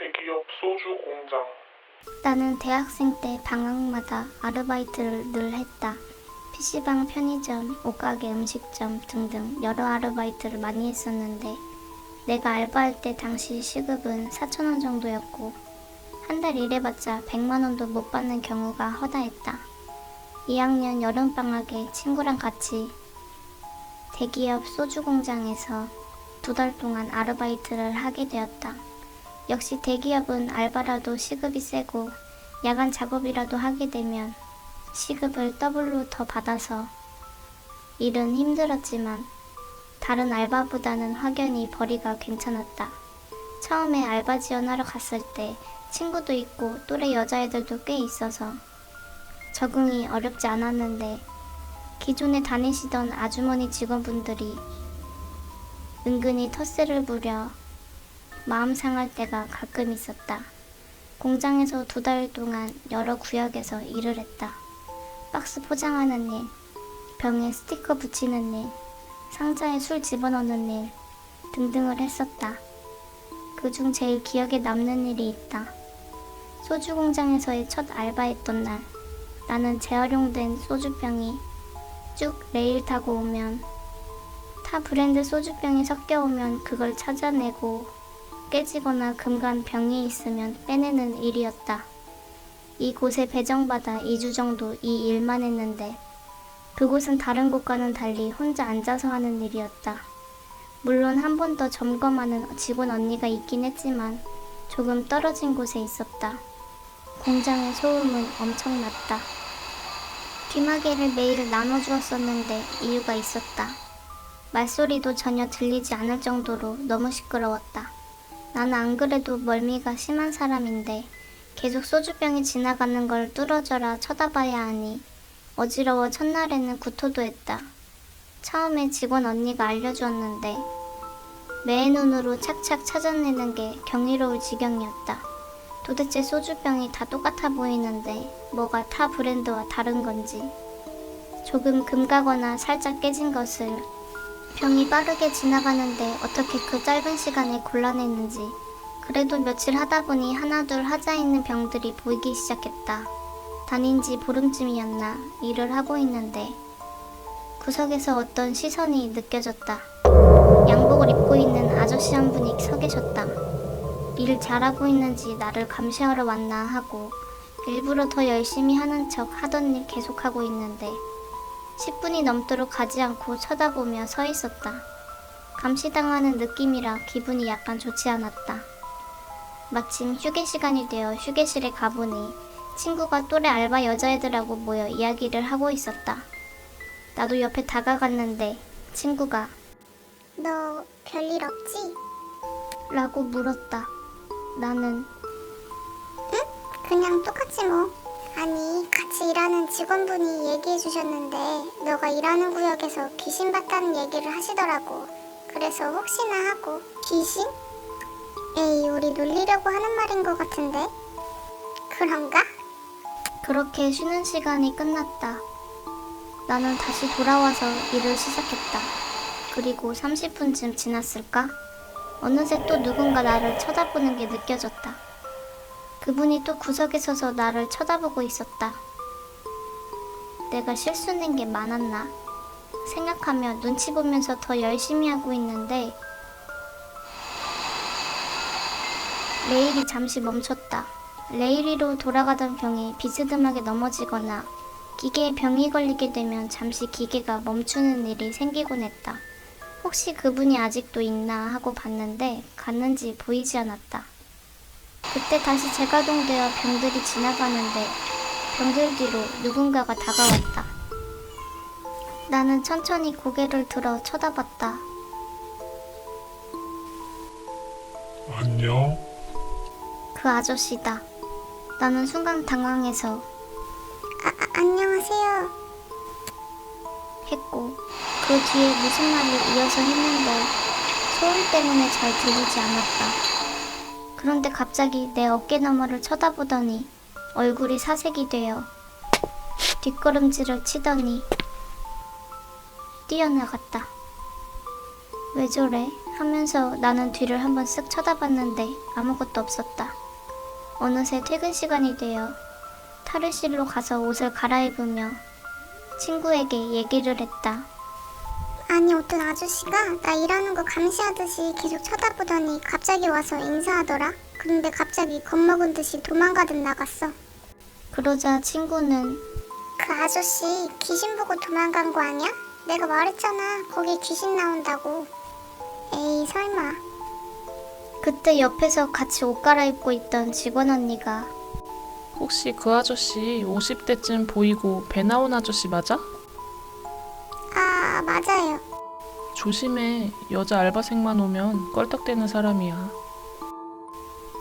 대기업 소주 공장. 나는 대학생 때 방학마다 아르바이트를 늘 했다. PC방, 편의점, 옷가게, 음식점 등등 여러 아르바이트를 많이 했었는데 내가 알바할 때 당시 시급은 4,000원 정도였고 한 달 일해봤자 100만 원도 못 받는 경우가 허다했다. 2학년 여름방학에 친구랑 같이 대기업 소주 공장에서 2달 동안 아르바이트를 하게 되었다. 역시 대기업은 알바라도 시급이 세고 야간 작업이라도 하게 되면 시급을 더블로 더 받아서 일은 힘들었지만 다른 알바보다는 확연히 벌이가 괜찮았다. 처음에 알바 지원하러 갔을 때 친구도 있고 또래 여자애들도 꽤 있어서 적응이 어렵지 않았는데 기존에 다니시던 아주머니 직원분들이 은근히 텃세를 부려 마음 상할 때가 가끔 있었다. 공장에서 2달 동안 여러 구역에서 일을 했다. 박스 포장하는 일, 병에 스티커 붙이는 일, 상자에 술 집어넣는 일 등등을 했었다. 그중 제일 기억에 남는 일이 있다. 소주 공장에서의 첫 알바했던 날, 나는 재활용된 소주병이 쭉 레일 타고 오면 타 브랜드 소주병이 섞여오면 그걸 찾아내고 깨지거나 금간 병이 있으면 빼내는 일이었다. 이곳에 배정받아 2주 정도 이 일만 했는데 그곳은 다른 곳과는 달리 혼자 앉아서 하는 일이었다. 물론 한 번 더 점검하는 직원 언니가 있긴 했지만 조금 떨어진 곳에 있었다. 공장의 소음은 엄청났다. 귀마개를 매일 나눠주었었는데 이유가 있었다. 말소리도 전혀 들리지 않을 정도로 너무 시끄러웠다. 나는 안 그래도 멀미가 심한 사람인데 계속 소주병이 지나가는 걸 뚫어져라 쳐다봐야 하니 어지러워 첫날에는 구토도 했다. 처음에 직원 언니가 알려주었는데 매의 눈으로 착착 찾아내는 게 경이로울 지경이었다. 도대체 소주병이 다 똑같아 보이는데 뭐가 타 브랜드와 다른 건지, 조금 금가거나 살짝 깨진 것을 병이 빠르게 지나가는데 어떻게 그 짧은 시간에 골라냈는지. 그래도 며칠 하다 보니 하나둘 하자 있는 병들이 보이기 시작했다. 다닌 지 보름쯤이었나 일을 하고 있는데 구석에서 어떤 시선이 느껴졌다. 양복을 입고 있는 아저씨 한 분이 서 계셨다. 일 잘하고 있는지 나를 감시하러 왔나 하고 일부러 더 열심히 하는 척 하던 일 계속하고 있는데 10분이 넘도록 가지 않고 쳐다보며 서 있었다. 감시당하는 느낌이라 기분이 약간 좋지 않았다. 마침 휴게 시간이 되어 휴게실에 가보니 친구가 또래 알바 여자애들하고 모여 이야기를 하고 있었다. 나도 옆에 다가갔는데 친구가 너 별일 없지? 라고 물었다. 나는 그냥 똑같지 뭐. 아니, 같이 일하는 직원분이 얘기해 주셨는데 너가 일하는 구역에서 귀신 봤다는 얘기를 하시더라고. 그래서 혹시나 하고. 귀신? 에이, 우리 놀리려고 하는 말인 것 같은데. 그런가? 그렇게 쉬는 시간이 끝났다. 나는 다시 돌아와서 일을 시작했다. 그리고 30분쯤 지났을까? 어느새 또 누군가 나를 쳐다보는 게 느껴졌다. 그분이 또 구석에 서서 나를 쳐다보고 있었다. 내가 실수낸 게 많았나? 생각하며 눈치 보면서 더 열심히 하고 있는데 레일이 잠시 멈췄다. 레일 위로 돌아가던 병이 비스듬하게 넘어지거나 기계에 병이 걸리게 되면 잠시 기계가 멈추는 일이 생기곤 했다. 혹시 그분이 아직도 있나 하고 봤는데 갔는지 보이지 않았다. 그때 다시 재가동되어 병들이 지나가는데 병들 뒤로 누군가가 다가왔다. 나는 천천히 고개를 들어 쳐다봤다. 안녕? 그 아저씨다. 나는 순간 당황해서 안녕하세요. 했고 그 뒤에 무슨 말을 이어서 했는데 소음 때문에 잘 들리지 않았다. 그런데 갑자기 내 어깨 너머를 쳐다보더니 얼굴이 사색이 되어 뒷걸음질을 치더니 뛰어나갔다. 왜 저래? 하면서 나는 뒤를 한번 쓱 쳐다봤는데 아무것도 없었다. 어느새 퇴근 시간이 되어 탈의실로 가서 옷을 갈아입으며 친구에게 얘기를 했다. 아니 어떤 아저씨가 나 일하는 거 감시하듯이 계속 쳐다보더니 갑자기 와서 인사하더라. 그런데 갑자기 겁먹은 듯이 도망가듯 나갔어. 그러자 친구는 그 아저씨 귀신 보고 도망간 거 아니야? 내가 말했잖아. 거기 귀신 나온다고. 에이 설마. 그때 옆에서 같이 옷 갈아입고 있던 직원 언니가 혹시 그 아저씨 50대쯤 보이고 배 나온 아저씨 맞아? 아 맞아요. 조심해. 여자 알바생만 오면 껄떡대는 사람이야.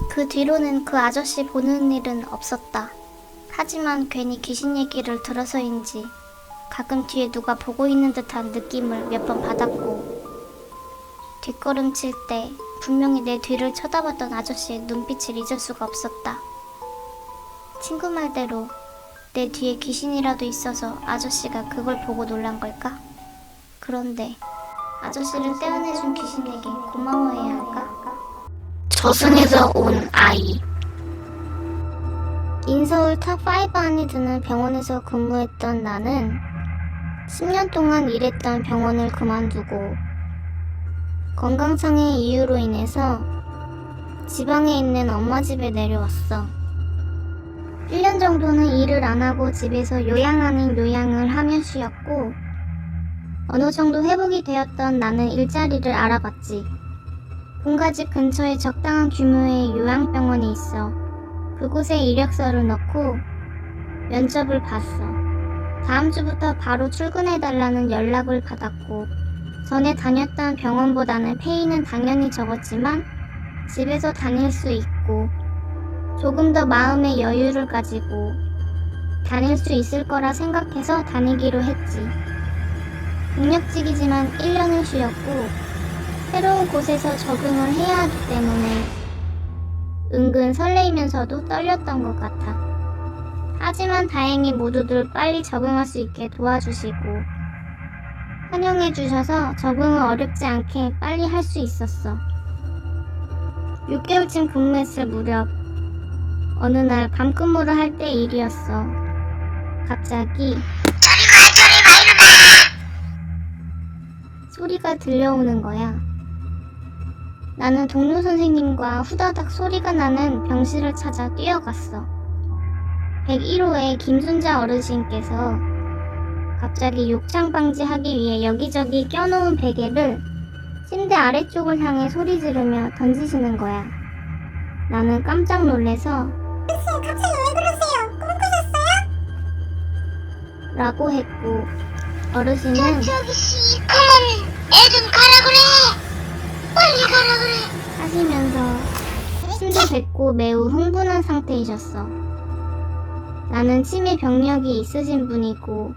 그 뒤로는 그 아저씨 보는 일은 없었다. 하지만 괜히 귀신 얘기를 들어서인지 가끔 뒤에 누가 보고 있는 듯한 느낌을 몇 번 받았고 뒷걸음칠 때 분명히 내 뒤를 쳐다봤던 아저씨의 눈빛을 잊을 수가 없었다. 친구 말대로 내 뒤에 귀신이라도 있어서 아저씨가 그걸 보고 놀란 걸까? 그런데 아저씨를 떼어내준 귀신에게 고마워해야 할까? 저승에서 온 아이. 인서울 탑5 안에 드는 병원에서 근무했던 나는 10년 동안 일했던 병원을 그만두고 건강상의 이유로 인해서 지방에 있는 엄마 집에 내려왔어. 1년 정도는 일을 안 하고 집에서 요양 아닌 요양을 하며 쉬었고 어느 정도 회복이 되었던 나는 일자리를 알아봤지. 본가 집 근처에 적당한 규모의 요양병원이 있어 그곳에 이력서를 넣고 면접을 봤어. 다음 주부터 바로 출근해달라는 연락을 받았고 전에 다녔던 병원보다는 페이는 당연히 적었지만 집에서 다닐 수 있고 조금 더 마음의 여유를 가지고 다닐 수 있을 거라 생각해서 다니기로 했지. 경력직이지만 1년을 쉬었고 새로운 곳에서 적응을 해야 하기 때문에 은근 설레이면서도 떨렸던 것 같아. 하지만 다행히 모두들 빨리 적응할 수 있게 도와주시고 환영해주셔서 적응을 어렵지 않게 빨리 할 수 있었어. 6개월쯤 근무했을 무렵 어느 날 밤근무를 할 때 일이었어. 갑자기 소리가 들려오는 거야. 나는 동료 선생님과 후다닥 소리가 나는 병실을 찾아 뛰어갔어. 101호의 김순자 어르신께서 갑자기 욕창 방지하기 위해 여기저기 껴놓은 베개를 침대 아래쪽을 향해 소리 지르며 던지시는 거야. 나는 깜짝 놀래서 선생님 갑자기 왜 그러세요? 꿈꾸셨어요? 라고 했고 어르신은 저기씨 그만 애 좀 가라 그래. 빨리 가라 그래. 하시면서 침대 뱉고 매우 흥분한 상태이셨어. 나는 치매 병력이 있으신 분이고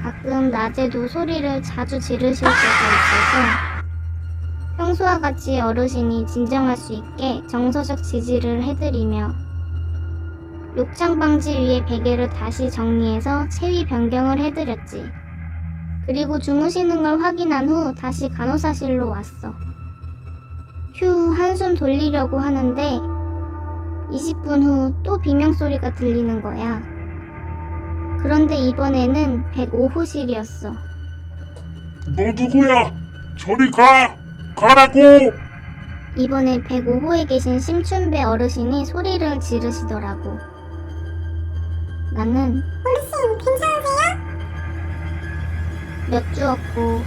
가끔 낮에도 소리를 자주 지르실 때가 있어서 평소와 같이 어르신이 진정할 수 있게 정서적 지지를 해드리며 욕창 방지 위에 베개를 다시 정리해서 체위 변경을 해드렸지. 그리고 주무시는 걸 확인한 후 다시 간호사실로 왔어. 휴 한숨 돌리려고 하는데 20분 후 또 비명소리가 들리는 거야. 그런데 이번에는 105호실이었어. 너 누구야? 저리 가! 가라고! 이번에 105호에 계신 심춘배 어르신이 소리를 지르시더라고. 나는 어르신 괜찮으세요? 몇 주었고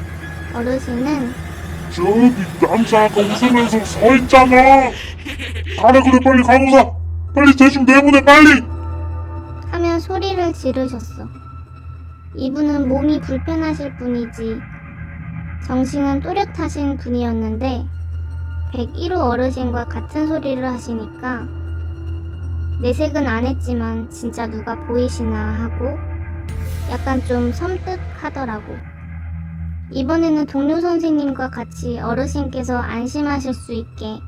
어르신은 저기 남자 아까 웃으면서 서 있잖아! 가라 그래 빨리 간호사! 빨리 대충 내보내 빨리! 하며 소리를 지르셨어. 이분은 몸이 불편하실 분이지 정신은 또렷하신 분이었는데 101호 어르신과 같은 소리를 하시니까 내색은 안 했지만 진짜 누가 보이시나 하고 약간 좀 섬뜩하더라고. 이번에는 동료 선생님과 같이 어르신께서 안심하실 수 있게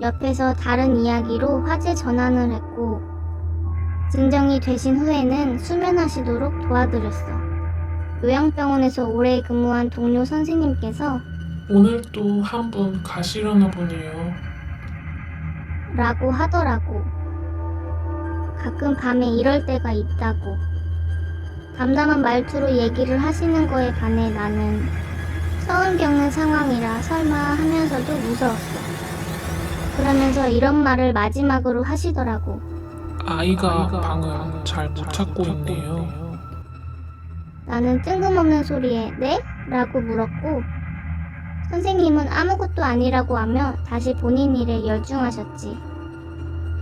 옆에서 다른 이야기로 화제 전환을 했고 진정이 되신 후에는 수면하시도록 도와드렸어. 요양병원에서 오래 근무한 동료 선생님께서 오늘 또 한 분 가시려나 보네요. 라고 하더라고. 가끔 밤에 이럴 때가 있다고. 담담한 말투로 얘기를 하시는 거에 반해 나는 처음 겪는 상황이라 설마 하면서도 무서웠어. 그러면서 이런 말을 마지막으로 하시더라고. 아이가 방을 잘 못 찾고 있네요. 나는 뜬금없는 소리에 네? 라고 물었고 선생님은 아무것도 아니라고 하며 다시 본인 일에 열중하셨지.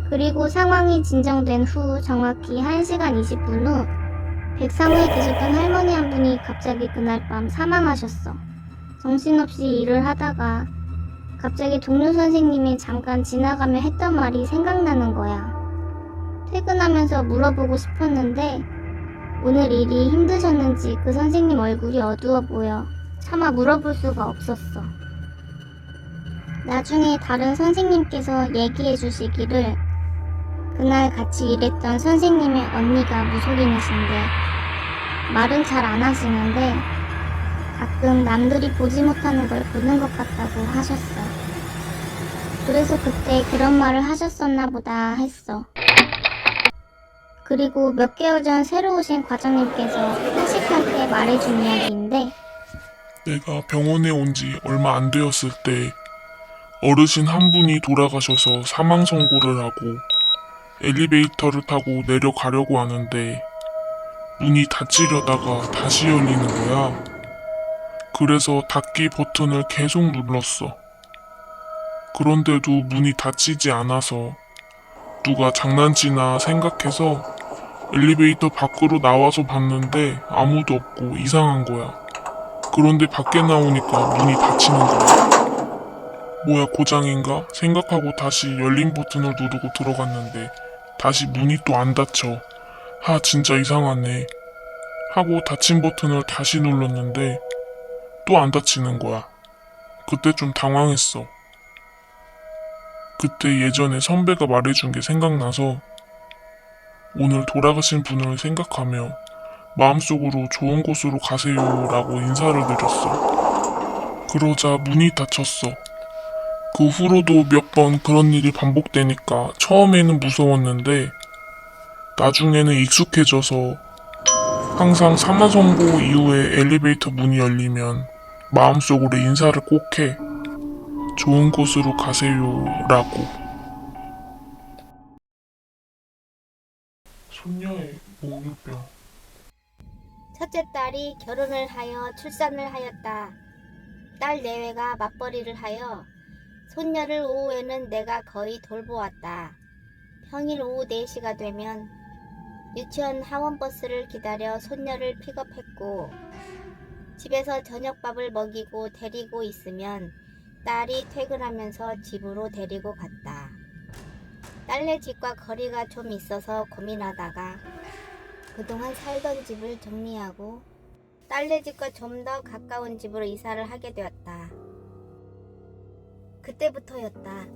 그리고 상황이 진정된 후 정확히 1시간 20분 후 백상호에 계셨던 할머니 한 분이 갑자기 그날 밤 사망하셨어. 정신없이 일을 하다가 갑자기 동료 선생님이 잠깐 지나가며 했던 말이 생각나는 거야. 퇴근하면서 물어보고 싶었는데 오늘 일이 힘드셨는지 그 선생님 얼굴이 어두워 보여 차마 물어볼 수가 없었어. 나중에 다른 선생님께서 얘기해 주시기를 그날 같이 일했던 선생님의 언니가 무속인이신데 말은 잘 안 하시는데 가끔 남들이 보지 못하는 걸 보는 것 같다고 하셨어. 그래서 그때 그런 말을 하셨었나 보다 했어. 그리고 몇 개월 전 새로 오신 과장님께서 회식할 때 말해준 이야기인데 내가 병원에 온 지 얼마 안 되었을 때 어르신 한 분이 돌아가셔서 사망 선고를 하고 엘리베이터를 타고 내려가려고 하는데 문이 닫히려다가 다시 열리는 거야. 그래서 닫기 버튼을 계속 눌렀어. 그런데도 문이 닫히지 않아서 누가 장난치나 생각해서 엘리베이터 밖으로 나와서 봤는데 아무도 없고 이상한 거야. 그런데 밖에 나오니까 문이 닫히는 거야. 뭐야 고장인가? 생각하고 다시 열린 버튼을 누르고 들어갔는데 다시 문이 또 안 닫혀. 진짜 이상하네. 하고 닫힌 버튼을 다시 눌렀는데 또 안 닫히는 거야. 그때 좀 당황했어. 그때 예전에 선배가 말해준 게 생각나서 오늘 돌아가신 분을 생각하며 마음속으로 좋은 곳으로 가세요 라고 인사를 드렸어. 그러자 문이 닫혔어. 그 후로도 몇 번 그런 일이 반복되니까 처음에는 무서웠는데 나중에는 익숙해져서 항상 사망선고 이후에 엘리베이터 문이 열리면 마음속으로 인사를 꼭 해. 좋은 곳으로 가세요 라고. 손녀의 몽유병. 첫째 딸이 결혼을 하여 출산을 하였다. 딸 내외가 맞벌이를 하여 손녀를 오후에는 내가 거의 돌보았다. 평일 오후 4시가 되면 유치원 하원버스를 기다려 손녀를 픽업했고 집에서 저녁밥을 먹이고 데리고 있으면 딸이 퇴근하면서 집으로 데리고 갔다. 딸네 집과 거리가 좀 있어서 고민하다가 그동안 살던 집을 정리하고 딸네 집과 좀 더 가까운 집으로 이사를 하게 되었다. 그때부터였다.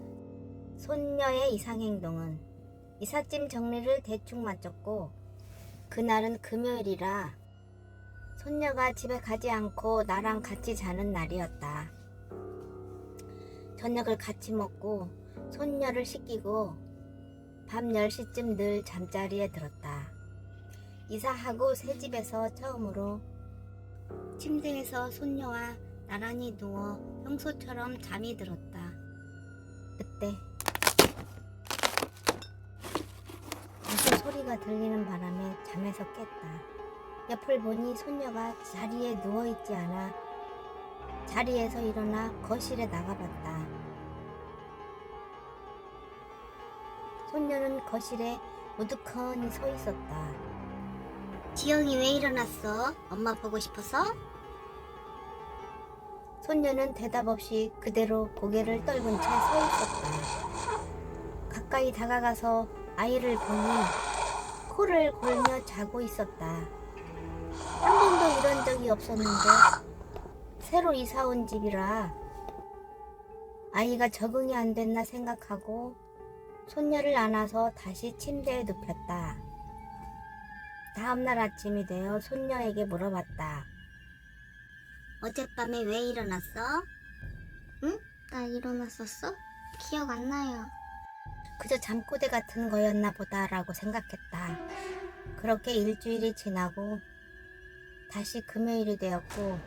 손녀의 이상행동은 이삿짐 정리를 대충 마쳤고 그날은 금요일이라 손녀가 집에 가지 않고 나랑 같이 자는 날이었다. 저녁을 같이 먹고 손녀를 씻기고 밤 10시쯤 늘 잠자리에 들었다. 이사하고 새 집에서 처음으로 침대에서 손녀와 나란히 누워 평소처럼 잠이 들었다. 그때 무슨 소리가 들리는 바람에 잠에서 깼다. 옆을 보니 손녀가 자리에 누워있지 않아 자리에서 일어나 거실에 나가봤다. 손녀는 거실에 우두커니 서 있었다. 지영이 왜 일어났어? 엄마 보고 싶어서? 손녀는 대답 없이 그대로 고개를 떨군 채 서 있었다. 가까이 다가가서 아이를 보니 코를 골며 자고 있었다. 한 번도 이런 적이 없었는데 새로 이사 온 집이라 아이가 적응이 안 됐나 생각하고 손녀를 안아서 다시 침대에 눕혔다. 다음날 아침이 되어 손녀에게 물어봤다. 어젯밤에 왜 일어났어? 나 일어났었어? 기억 안 나요. 그저 잠꼬대 같은 거였나 보다라고 생각했다. 그렇게 일주일이 지나고 다시 금요일이 되었고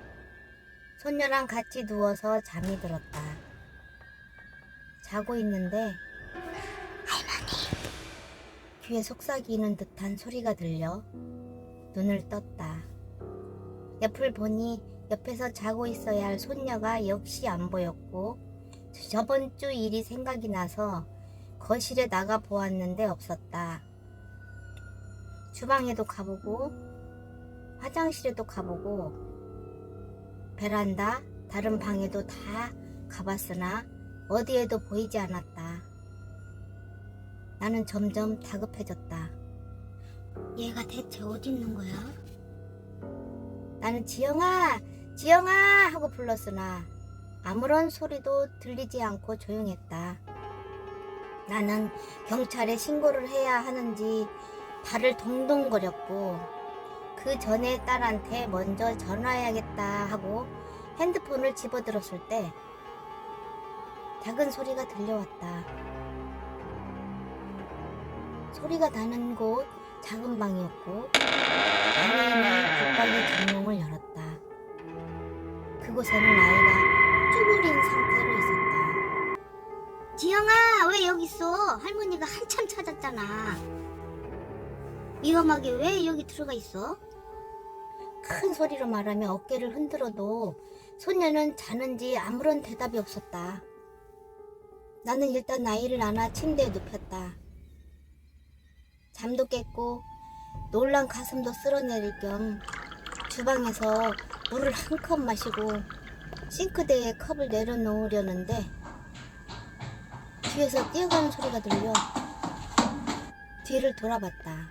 손녀랑 같이 누워서 잠이 들었다. 자고 있는데 귀에 속삭이는 듯한 소리가 들려 눈을 떴다. 옆을 보니 옆에서 자고 있어야 할 손녀가 역시 안 보였고 저번 주 일이 생각이 나서 거실에 나가 보았는데 없었다. 주방에도 가보고 화장실에도 가보고 베란다 다른 방에도 다 가봤으나 어디에도 보이지 않았다. 나는 점점 다급해졌다. 얘가 대체 어디 있는 거야? 나는 지영아 지영아 하고 불렀으나 아무런 소리도 들리지 않고 조용했다. 나는 경찰에 신고를 해야 하는지 발을 동동거렸고 그 전에 딸한테 먼저 전화해야겠다 하고 핸드폰을 집어들었을 때 작은 소리가 들려왔다. 소리가 나는 곳 작은 방이었고 방에 있는 붙박이 전용을 열었다. 그곳에는 아이가 쭈그린 상태로 있었다. 지영아 왜 여기 있어? 할머니가 한참 찾았잖아. 위험하게 왜 여기 들어가 있어? 큰 소리로 말하며 어깨를 흔들어도 소녀는 자는지 아무런 대답이 없었다. 나는 일단 아이를 안아 침대에 눕혔다. 잠도 깼고 놀란 가슴도 쓸어내릴 겸 주방에서 물을 한 컵 마시고 싱크대에 컵을 내려놓으려는데 뒤에서 뛰어가는 소리가 들려 뒤를 돌아봤다.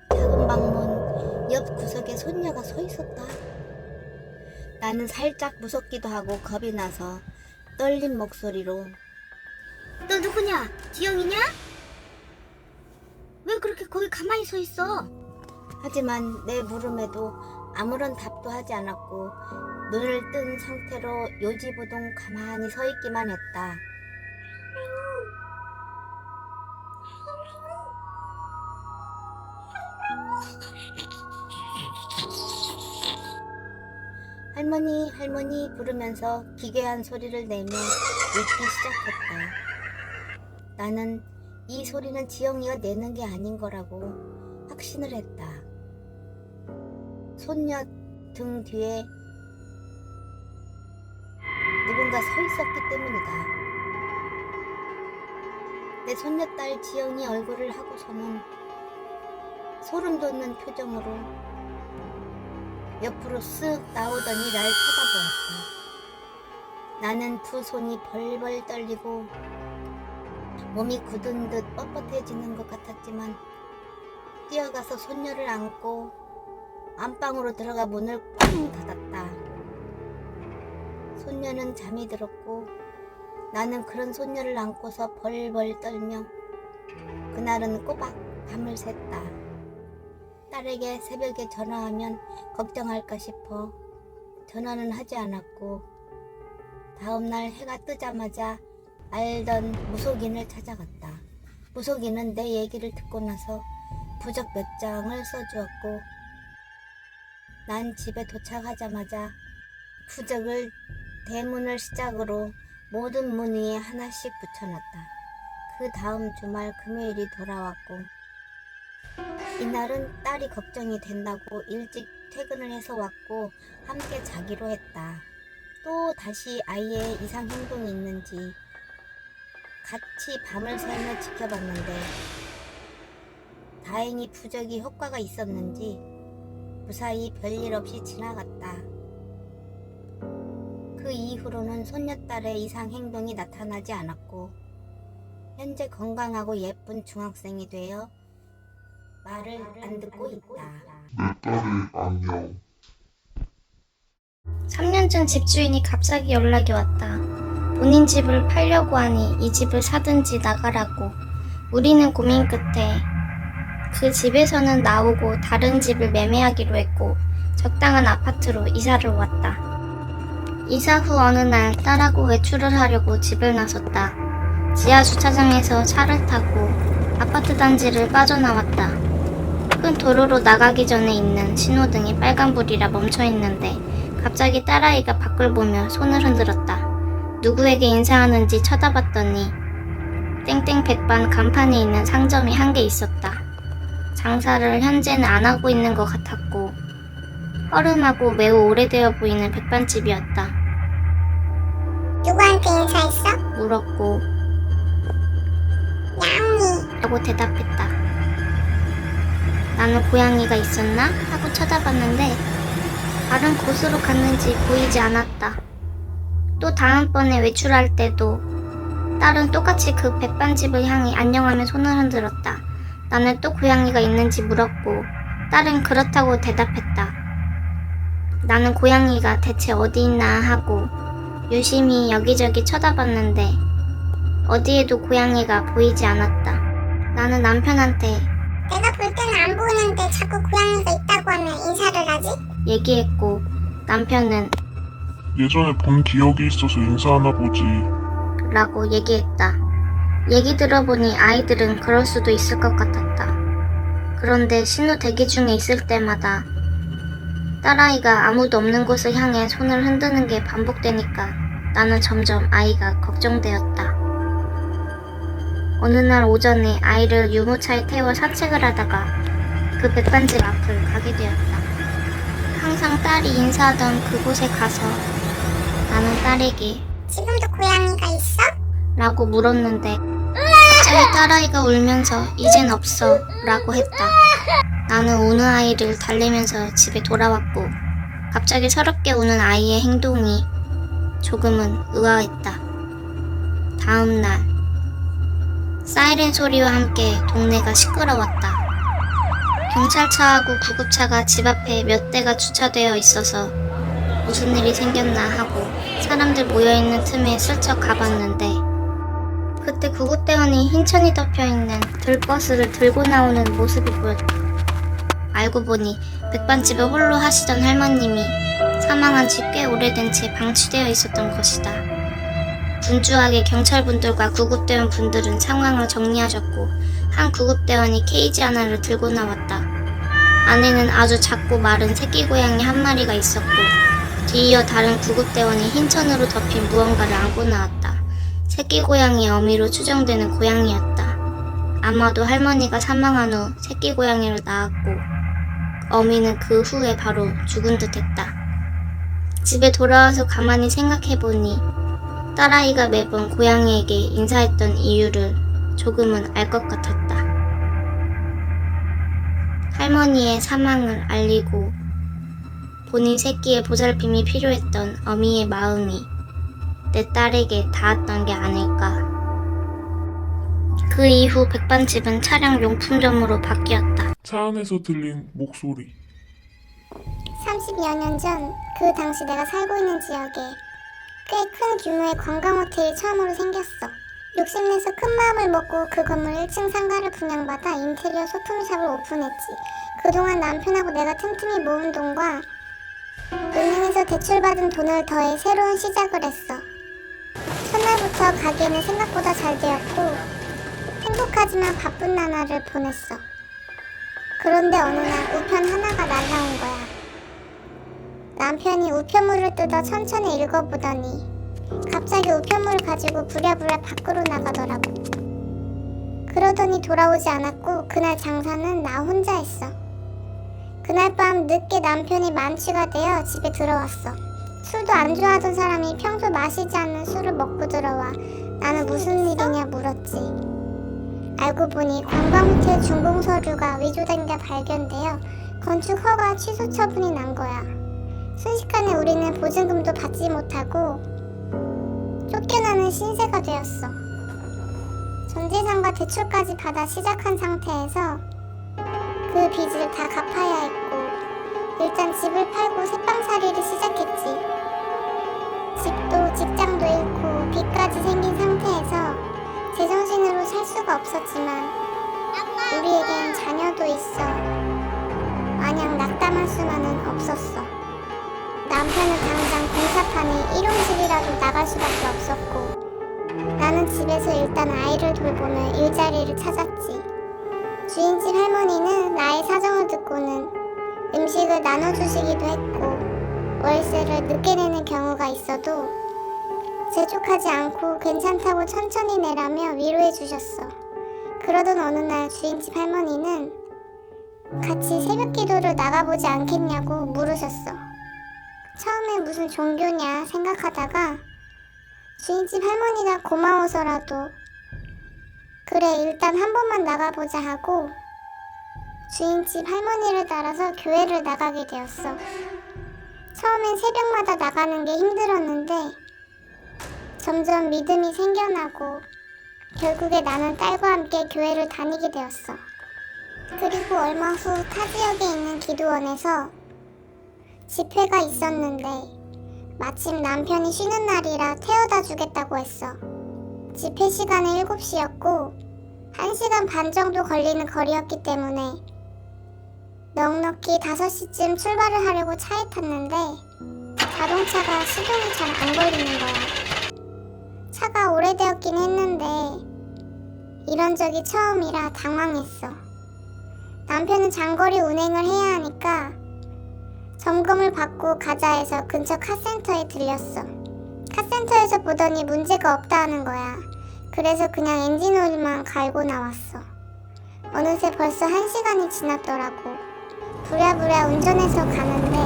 작은 방문 옆 구석에 손녀가 서 있었다. 나는 살짝 무섭기도 하고 겁이 나서 떨린 목소리로 너 누구냐? 지영이냐? 왜 그렇게 거기 가만히 서 있어? 하지만 내 물음에도 아무런 답도 하지 않았고 눈을 뜬 상태로 요지부동 가만히 서 있기만 했다. 할머니 할머니 부르면서 기괴한 소리를 내며 울기 시작했다. 나는 이 소리는 지영이가 내는 게 아닌 거라고 확신을 했다. 손녀 등 뒤에 누군가 서 있었기 때문이다. 내 손녀딸 지영이 얼굴을 하고서는 소름 돋는 표정으로 옆으로 쓱 나오더니 날 쳐다보았다. 나는 두 손이 벌벌 떨리고 몸이 굳은 듯 뻣뻣해지는 것 같았지만 뛰어가서 손녀를 안고 안방으로 들어가 문을 꽝 닫았다. 손녀는 잠이 들었고 나는 그런 손녀를 안고서 벌벌 떨며 그날은 꼬박 밤을 샜다. 딸에게 새벽에 전화하면 걱정할까 싶어 전화는 하지 않았고 다음날 해가 뜨자마자 알던 무속인을 찾아갔다. 무속인은 내 얘기를 듣고 나서 부적 몇 장을 써주었고 난 집에 도착하자마자 부적을 대문을 시작으로 모든 문 위에 하나씩 붙여놨다. 그 다음 주말 금요일이 돌아왔고 이날은 딸이 걱정이 된다고 일찍 퇴근을 해서 왔고 함께 자기로 했다. 또 다시 아이의 이상 행동이 있는지 같이 밤을 새며 지켜봤는데 다행히 부적이 효과가 있었는지 무사히 별일 없이 지나갔다. 그 이후로는 손녀딸의 이상 행동이 나타나지 않았고 현재 건강하고 예쁜 중학생이 되어 말을 안 듣고 있다. 내 딸의 안녕. 3년 전 집주인이 갑자기 연락이 왔다. 본인 집을 팔려고 하니 이 집을 사든지 나가라고. 우리는 고민 끝에 그 집에서는 나오고 다른 집을 매매하기로 했고 적당한 아파트로 이사를 왔다. 이사 후 어느 날 딸하고 외출을 하려고 집을 나섰다. 지하 주차장에서 차를 타고 아파트 단지를 빠져나왔다. 큰 도로로 나가기 전에 있는 신호등이 빨간불이라 멈춰 있는데 갑자기 딸아이가 밖을 보며 손을 흔들었다. 누구에게 인사하는지 쳐다봤더니 땡땡 백반 간판에 있는 상점이 한 개 있었다. 장사를 현재는 안 하고 있는 것 같았고 허름하고 매우 오래되어 보이는 백반집이었다. 누구한테 인사했어? 물었고 야옹이. 라고 대답했다. 나는 고양이가 있었나? 하고 쳐다봤는데 다른 곳으로 갔는지 보이지 않았다. 또 다음번에 외출할 때도 딸은 똑같이 그 백반집을 향해 안녕하며 손을 흔들었다. 나는 또 고양이가 있는지 물었고 딸은 그렇다고 대답했다. 나는 고양이가 대체 어디 있나 하고 유심히 여기저기 쳐다봤는데 어디에도 고양이가 보이지 않았다. 나는 남편한테 내가 볼 때는 안 보이는데 자꾸 고양이가 있다고 하면 인사를 하지? 얘기했고 남편은 예전에 본 기억이 있어서 인사하나 보지. 라고 얘기했다. 얘기 들어보니 아이들은 그럴 수도 있을 것 같았다. 그런데 신호 대기 중에 있을 때마다 딸아이가 아무도 없는 곳을 향해 손을 흔드는 게 반복되니까 나는 점점 아이가 걱정되었다. 어느 날 오전에 아이를 유모차에 태워 산책을 하다가 그 백반집 앞을 가게 되었다. 항상 딸이 인사하던 그곳에 가서 나는 딸에게 지금도 고양이가 있어? 라고 물었는데 갑자기 딸아이가 울면서 이젠 없어 라고 했다. 나는 우는 아이를 달래면서 집에 돌아왔고 갑자기 서럽게 우는 아이의 행동이 조금은 의아했다. 다음 날 사이렌 소리와 함께 동네가 시끄러웠다. 경찰차하고 구급차가 집 앞에 몇 대가 주차되어 있어서 무슨 일이 생겼나 하고 사람들 모여있는 틈에 슬쩍 가봤는데 그때 구급대원이 흰천이 덮여있는 들버스를 들고 나오는 모습이 보였다. 알고 보니 백반집을 홀로 하시던 할머님이 사망한 지 꽤 오래된 채 방치되어 있었던 것이다. 분주하게 경찰분들과 구급대원 분들은 상황을 정리하셨고 한 구급대원이 케이지 하나를 들고 나왔다. 안에는 아주 작고 마른 새끼 고양이 한 마리가 있었고 뒤이어 다른 구급대원이 흰천으로 덮인 무언가를 안고 나왔다. 새끼 고양이의 어미로 추정되는 고양이였다. 아마도 할머니가 사망한 후 새끼 고양이를 낳았고 어미는 그 후에 바로 죽은 듯했다. 집에 돌아와서 가만히 생각해보니 딸아이가 매번 고양이에게 인사했던 이유를 조금은 알 것 같았다. 할머니의 사망을 알리고 본인 새끼의 보살핌이 필요했던 어미의 마음이 내 딸에게 닿았던 게 아닐까. 그 이후 백반집은 차량 용품점으로 바뀌었다. 차 안에서 들린 목소리. 30여 년 전 그 당시 내가 살고 있는 지역에 꽤 큰 규모의 관광 호텔이 처음으로 생겼어. 욕심내서 큰 마음을 먹고 그 건물 1층 상가를 분양받아 인테리어 소품샵을 오픈했지. 그동안 남편하고 내가 틈틈이 모은 돈과 은행에서 대출받은 돈을 더해 새로운 시작을 했어. 첫날부터 가게는 생각보다 잘 되었고 행복하지만 바쁜 나날을 보냈어. 그런데 어느 날 우편 하나가 날라온 거야. 남편이 우편물을 뜯어 천천히 읽어보더니 갑자기 우편물을 가지고 부랴부랴 밖으로 나가더라고. 그러더니 돌아오지 않았고 그날 장사는 나 혼자 했어. 그날 밤 늦게 남편이 만취가 되어 집에 들어왔어. 술도 안 좋아하던 사람이 평소 마시지 않는 술을 먹고 들어와 나는 무슨 일이냐 물었지. 알고 보니 관광호텔 준공 서류가 위조된 게 발견되어 건축 허가 취소 처분이 난 거야. 순식간에 우리는 보증금도 받지 못하고 쫓겨나는 신세가 되었어. 전재산과 대출까지 받아 시작한 상태에서 그 빚을 다 갚아야 했고 일단 집을 팔고 새빵살이를 시작했지. 집도 직장도 잃고 빚까지 생긴 상태에서 제정신으로 살 수가 없었지만 우리에겐 자녀도 있어 마냥 낙담할 수만은 없었어. 남편은 당장 공사판에 일용직이라도 나갈 수밖에 없었고 나는 집에서 일단 아이를 돌보며 일자리를 찾았지. 주인집 할머니는 나의 사정을 듣고는 음식을 나눠주시기도 했고 월세를 늦게 내는 경우가 있어도 재촉하지 않고 괜찮다고 천천히 내라며 위로해 주셨어. 그러던 어느 날 주인집 할머니는 같이 새벽 기도를 나가보지 않겠냐고 물으셨어. 처음에 무슨 종교냐 생각하다가 주인집 할머니가 고마워서라도 그래 일단 한 번만 나가보자 하고 주인집 할머니를 따라서 교회를 나가게 되었어. 처음엔 새벽마다 나가는 게 힘들었는데 점점 믿음이 생겨나고 결국에 나는 딸과 함께 교회를 다니게 되었어. 그리고 얼마 후 타 지역에 있는 기도원에서 집회가 있었는데 마침 남편이 쉬는 날이라 태워다 주겠다고 했어. 집회 시간은 7시였고 1시간 반 정도 걸리는 거리였기 때문에 넉넉히 5시쯤 출발을 하려고 차에 탔는데 자동차가 시동이 잘 안 걸리는 거야. 차가 오래되었긴 했는데 이런 적이 처음이라 당황했어. 남편은 장거리 운행을 해야 하니까 점검을 받고 가자 해서 근처 카센터에 들렸어. 카센터에서 보더니 문제가 없다 하는 거야. 그래서 그냥 엔진 오일만 갈고 나왔어. 어느새 벌써 1시간이 지났더라고. 부랴부랴 운전해서 가는데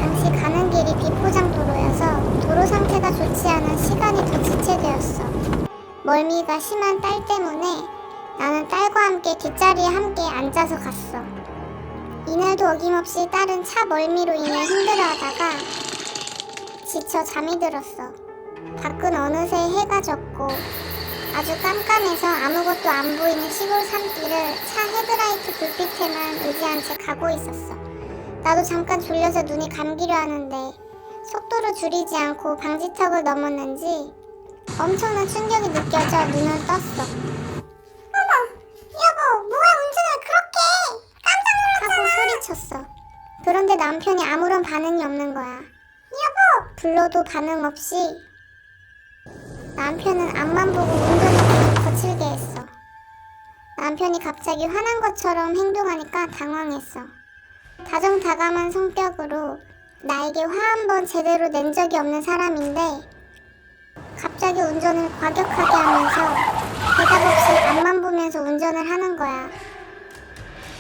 당시 가는 길이 비포장도로여서 도로 상태가 좋지 않아 시간이 더 지체되었어. 멀미가 심한 딸 때문에 나는 딸과 함께 뒷자리에 함께 앉아서 갔어. 이날도 어김없이 딸은 차 멀미로 인해 힘들어하다가 지쳐 잠이 들었어. 밖은 어느새 해가 졌고 아주 깜깜해서 아무것도 안 보이는 시골 산길을 차 헤드라이트 불빛에만 의지한 채 가고 있었어. 나도 잠깐 졸려서 눈이 감기려 하는데 속도를 줄이지 않고 방지턱을 넘었는지 엄청난 충격이 느껴져 눈을 떴어. 여보, 뭐야 운전을 그렇게 깜짝 놀랐잖아 하고 소리쳤어. 그런데 남편이 아무런 반응이 없는 거야. 여보! 불러도 반응 없이 남편은 앞만 보고 운전을 계속 거칠게 했어. 남편이 갑자기 화난 것처럼 행동하니까 당황했어. 다정다감한 성격으로 나에게 화 한 번 제대로 낸 적이 없는 사람인데 갑자기 운전을 과격하게 하면서 대답 없이 앞만 보면서 운전을 하는 거야.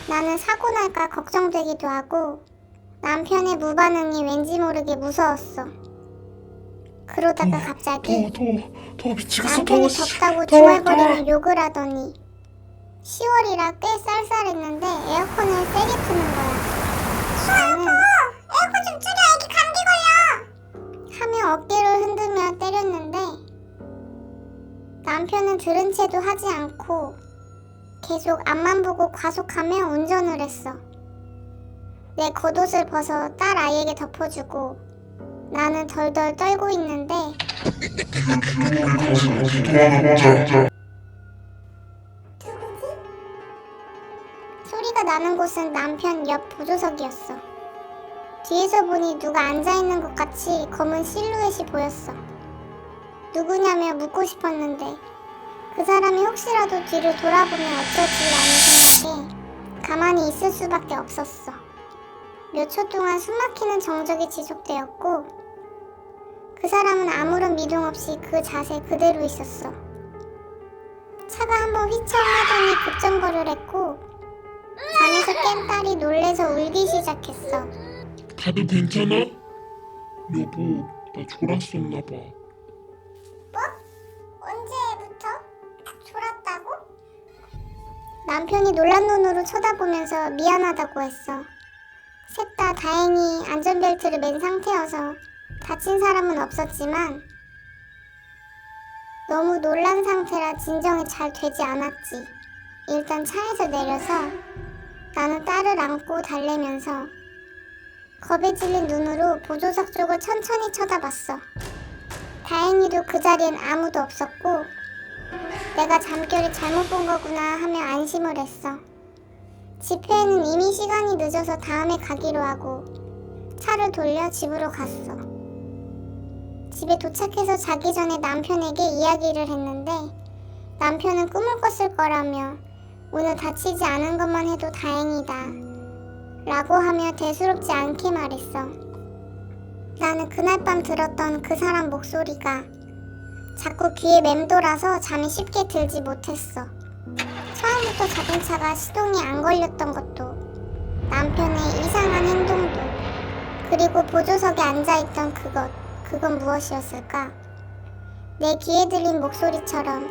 나는 사고 날까 걱정되기도 하고 남편의 무반응이 왠지 모르게 무서웠어. 그러다가 갑자기 더워 미치겠어. 남편이 덥다고 중얼거리며 욕을 하더니 10월이라 꽤 쌀쌀했는데 에어컨을 세게 트는 거야. 나는 에어컨 좀 줄여 애기 감기 걸려 하며 어깨를 흔들며 때렸는데 남편은 들은 채도 하지 않고 계속 앞만 보고 과속하며 운전을 했어. 내 겉옷을 벗어 딸 아이에게 덮어주고 나는 덜덜 떨고 있는데 소리가 나는 곳은 남편 옆 보조석이었어. 뒤에서 보니 누가 앉아있는 것 같이 검은 실루엣이 보였어. 누구냐며 묻고 싶었는데 그 사람이 혹시라도 뒤를 돌아보면 어쩌지 라는 생각에 가만히 있을 수밖에 없었어. 몇 초 동안 숨막히는 정적이 지속되었고 그 사람은 아무런 미동 없이 그 자세 그대로 있었어. 차가 한번 휘청하더니 급정거를 했고 잠에서 깬 딸이 놀래서 울기 시작했어. 다들 괜찮아? 여보, 나 졸았었나 봐. 뭐? 언제부터? 졸았다고? 남편이 놀란 눈으로 쳐다보면서 미안하다고 했어. 셋 다 다행히 안전벨트를 맨 상태여서 다친 사람은 없었지만 너무 놀란 상태라 진정이 잘 되지 않았지. 일단 차에서 내려서 나는 딸을 안고 달래면서 겁에 질린 눈으로 보조석 쪽을 천천히 쳐다봤어. 다행히도 그 자리엔 아무도 없었고 내가 잠결에 잘못 본 거구나 하며 안심을 했어. 집회에는 이미 시간이 늦어서 다음에 가기로 하고 차를 돌려 집으로 갔어. 집에 도착해서 자기 전에 남편에게 이야기를 했는데 남편은 꿈을 꿨을 거라며 오늘 다치지 않은 것만 해도 다행이다 라고 하며 대수롭지 않게 말했어. 나는 그날 밤 들었던 그 사람 목소리가 자꾸 귀에 맴돌아서 잠이 쉽게 들지 못했어. 처음부터 자동차가 시동이 안 걸렸던 것도, 남편의 이상한 행동도, 그리고 보조석에 앉아있던 그건 무엇이었을까? 내 귀에 들린 목소리처럼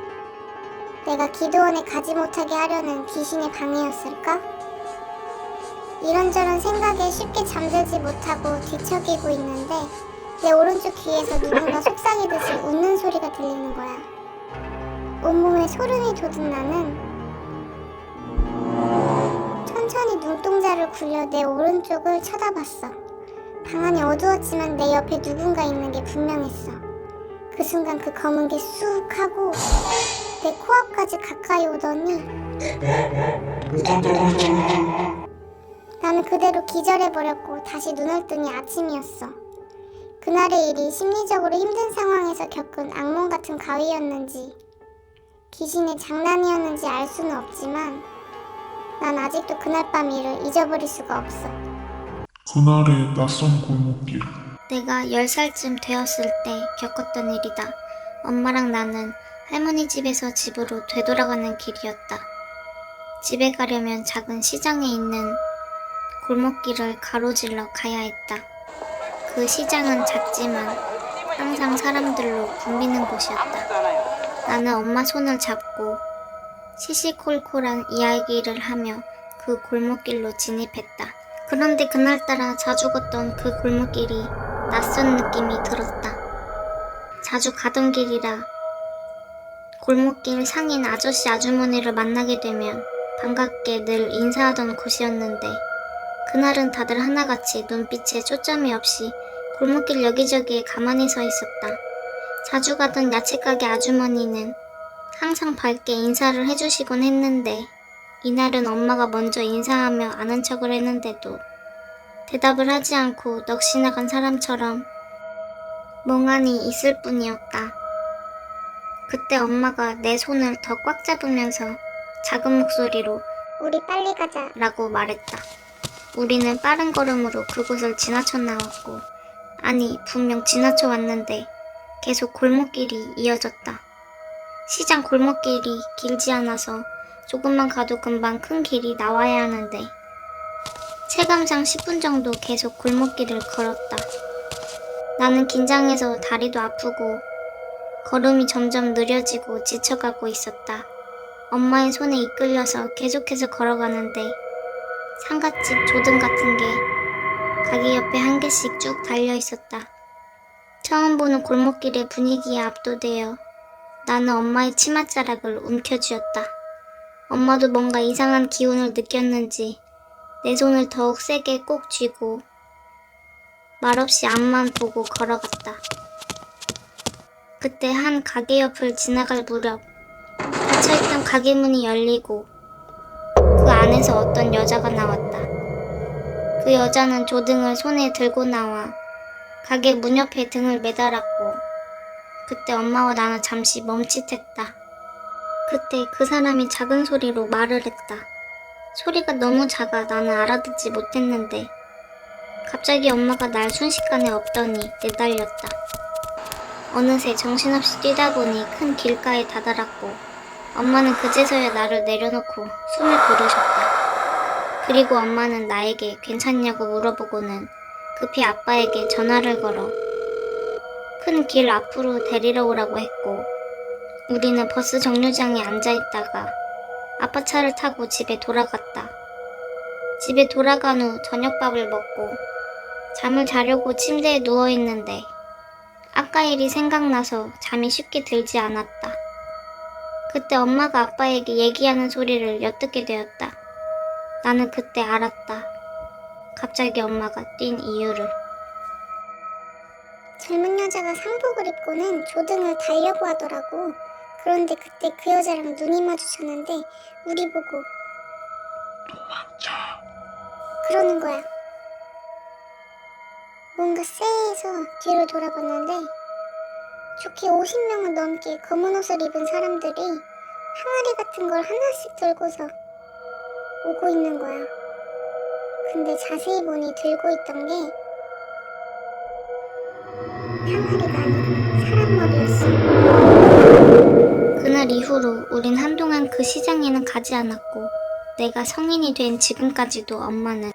내가 기도원에 가지 못하게 하려는 귀신의 방해였을까? 이런저런 생각에 쉽게 잠들지 못하고 뒤척이고 있는데 내 오른쪽 귀에서 누군가 속삭이듯이 웃는 소리가 들리는 거야. 온몸에 소름이 돋은 나는 천천히 눈동자를 굴려 내 오른쪽을 쳐다봤어. 방 안이 어두웠지만 내 옆에 누군가 있는 게 분명했어. 그 순간 그 검은 게 쑥 하고 내 코앞까지 가까이 오더니 나는 그대로 기절해버렸고 다시 눈을 뜨니 아침이었어. 그날의 일이 심리적으로 힘든 상황에서 겪은 악몽 같은 가위였는지 귀신의 장난이었는지 알 수는 없지만 난 아직도 그날 밤 일을 잊어버릴 수가 없어. 그날의 낯선 골목길. 내가 10살쯤 되었을 때 겪었던 일이다. 엄마랑 나는 할머니 집에서 집으로 되돌아가는 길이었다. 집에 가려면 작은 시장에 있는 골목길을 가로질러 가야 했다. 그 시장은 작지만 항상 사람들로 붐비는 곳이었다. 나는 엄마 손을 잡고 시시콜콜한 이야기를 하며 그 골목길로 진입했다. 그런데 그날따라 자주 걷던 그 골목길이 낯선 느낌이 들었다. 자주 가던 길이라 골목길 상인 아저씨 아주머니를 만나게 되면 반갑게 늘 인사하던 곳이었는데 그날은 다들 하나같이 눈빛에 초점이 없이 골목길 여기저기에 가만히 서 있었다. 자주 가던 야채가게 아주머니는 항상 밝게 인사를 해주시곤 했는데 이날은 엄마가 먼저 인사하며 아는 척을 했는데도 대답을 하지 않고 넋이 나간 사람처럼 멍하니 있을 뿐이었다. 그때 엄마가 내 손을 더 꽉 잡으면서 작은 목소리로 우리 빨리 가자. 라고 말했다. 우리는 빠른 걸음으로 그곳을 지나쳐 나왔고, 아니 분명 지나쳐 왔는데 계속 골목길이 이어졌다. 시장 골목길이 길지 않아서 조금만 가도 금방 큰 길이 나와야 하는데 체감상 10분 정도 계속 골목길을 걸었다. 나는 긴장해서 다리도 아프고 걸음이 점점 느려지고 지쳐가고 있었다. 엄마의 손에 이끌려서 계속해서 걸어가는데 상갓집 조등 같은 게 가게 옆에 한 개씩 쭉 달려 있었다. 처음 보는 골목길의 분위기에 압도되어 나는 엄마의 치맛자락을 움켜쥐었다. 엄마도 뭔가 이상한 기운을 느꼈는지 내 손을 더욱 세게 꼭 쥐고 말없이 앞만 보고 걸어갔다. 그때 한 가게 옆을 지나갈 무렵 닫혀있던 가게 문이 열리고 그 안에서 어떤 여자가 나왔다. 그 여자는 조등을 손에 들고 나와 가게 문 옆에 등을 매달았고 그때 엄마와 나는 잠시 멈칫했다. 그때 그 사람이 작은 소리로 말을 했다. 소리가 너무 작아 나는 알아듣지 못했는데 갑자기 엄마가 날 순식간에 없더니 내달렸다. 어느새 정신없이 뛰다 보니 큰 길가에 다다랐고 엄마는 그제서야 나를 내려놓고 숨을 고르셨다. 그리고 엄마는 나에게 괜찮냐고 물어보고는 급히 아빠에게 전화를 걸어 큰 길 앞으로 데리러 오라고 했고 우리는 버스 정류장에 앉아있다가 아빠 차를 타고 집에 돌아갔다. 집에 돌아간 후 저녁밥을 먹고 잠을 자려고 침대에 누워있는데 아까 일이 생각나서 잠이 쉽게 들지 않았다. 그때 엄마가 아빠에게 얘기하는 소리를 엿듣게 되었다. 나는 그때 알았다. 갑자기 엄마가 뛴 이유를. 젊은 여자가 상복을 입고는 조등을 달려고 하더라고. 그런데 그때 그 여자랑 눈이 마주쳤는데 우리 보고 도망쳐. 그러는 거야. 뭔가 쎄해서 뒤로 돌아봤는데 좋게 50명은 넘게 검은 옷을 입은 사람들이 항아리 같은 걸 하나씩 들고서 오고 있는 거야. 근데 자세히 보니 들고 있던 게 항아리가 아니고 사람 머리였어. 그날 이후로 우린 한동안 그 시장에는 가지 않았고 내가 성인이 된 지금까지도 엄마는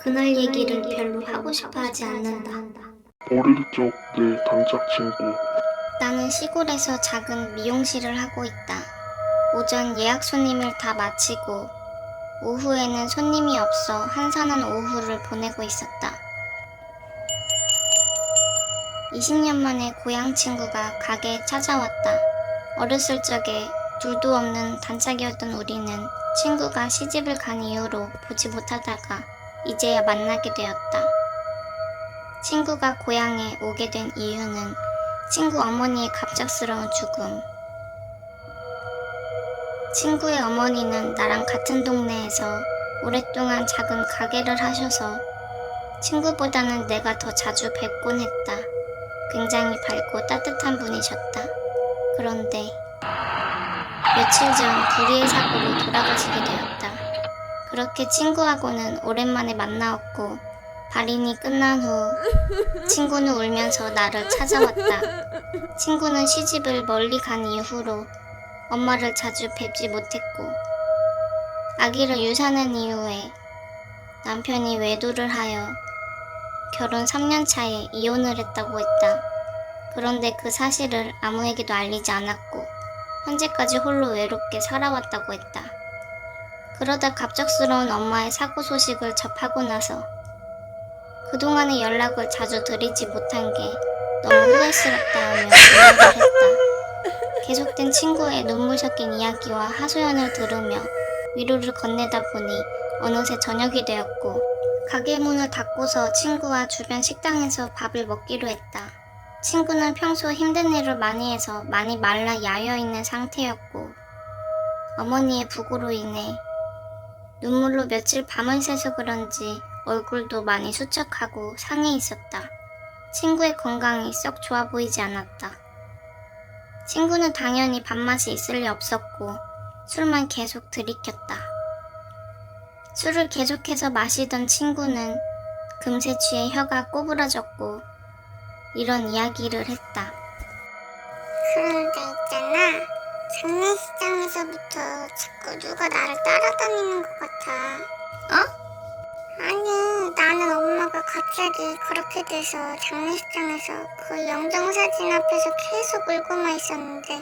그날 얘기를 별로 하고 싶어 하지 않는다. 어릴 적 내 단짝 친구. 나는 시골에서 작은 미용실을 하고 있다. 오전 예약 손님을 다 마치고 오후에는 손님이 없어 한산한 오후를 보내고 있었다. 20년 만에 고향 친구가 가게에 찾아왔다. 어렸을 적에 둘도 없는 단짝이었던 우리는 친구가 시집을 간 이후로 보지 못하다가 이제야 만나게 되었다. 친구가 고향에 오게 된 이유는 친구 어머니의 갑작스러운 죽음. 친구의 어머니는 나랑 같은 동네에서 오랫동안 작은 가게를 하셔서 친구보다는 내가 더 자주 뵙곤 했다. 굉장히 밝고 따뜻한 분이셨다. 그런데 며칠 전 불의의 사고로 돌아가시게 되었다. 그렇게 친구하고는 오랜만에 만나었고 발인이 끝난 후 친구는 울면서 나를 찾아왔다. 친구는 시집을 멀리 간 이후로 엄마를 자주 뵙지 못했고 아기를 유산한 이후에 남편이 외도를 하여 결혼 3년 차에 이혼을 했다고 했다. 그런데 그 사실을 아무에게도 알리지 않았고 현재까지 홀로 외롭게 살아왔다고 했다. 그러다 갑작스러운 엄마의 사고 소식을 접하고 나서 그동안의 연락을 자주 드리지 못한 게 너무 후회스럽다 하며 이야기를 했다. 계속된 친구의 눈물 섞인 이야기와 하소연을 들으며 위로를 건네다 보니 어느새 저녁이 되었고 가게 문을 닫고서 친구와 주변 식당에서 밥을 먹기로 했다. 친구는 평소 힘든 일을 많이 해서 많이 말라 야여있는 상태였고 어머니의 부고로 인해 눈물로 며칠 밤을 새서 그런지 얼굴도 많이 수척하고 상해 있었다. 친구의 건강이 썩 좋아 보이지 않았다. 친구는 당연히 밥맛이 있을 리 없었고 술만 계속 들이켰다. 술을 계속해서 마시던 친구는 금세 취해 혀가 꼬부라졌고 이런 이야기를 했다. 그런데 있잖아, 장례식장에서부터 자꾸 누가 나를 따라다니는 것 같아. 아니, 나는 엄마가 갑자기 그렇게 돼서 장례식장에서 그 영정사진 앞에서 계속 울고만 있었는데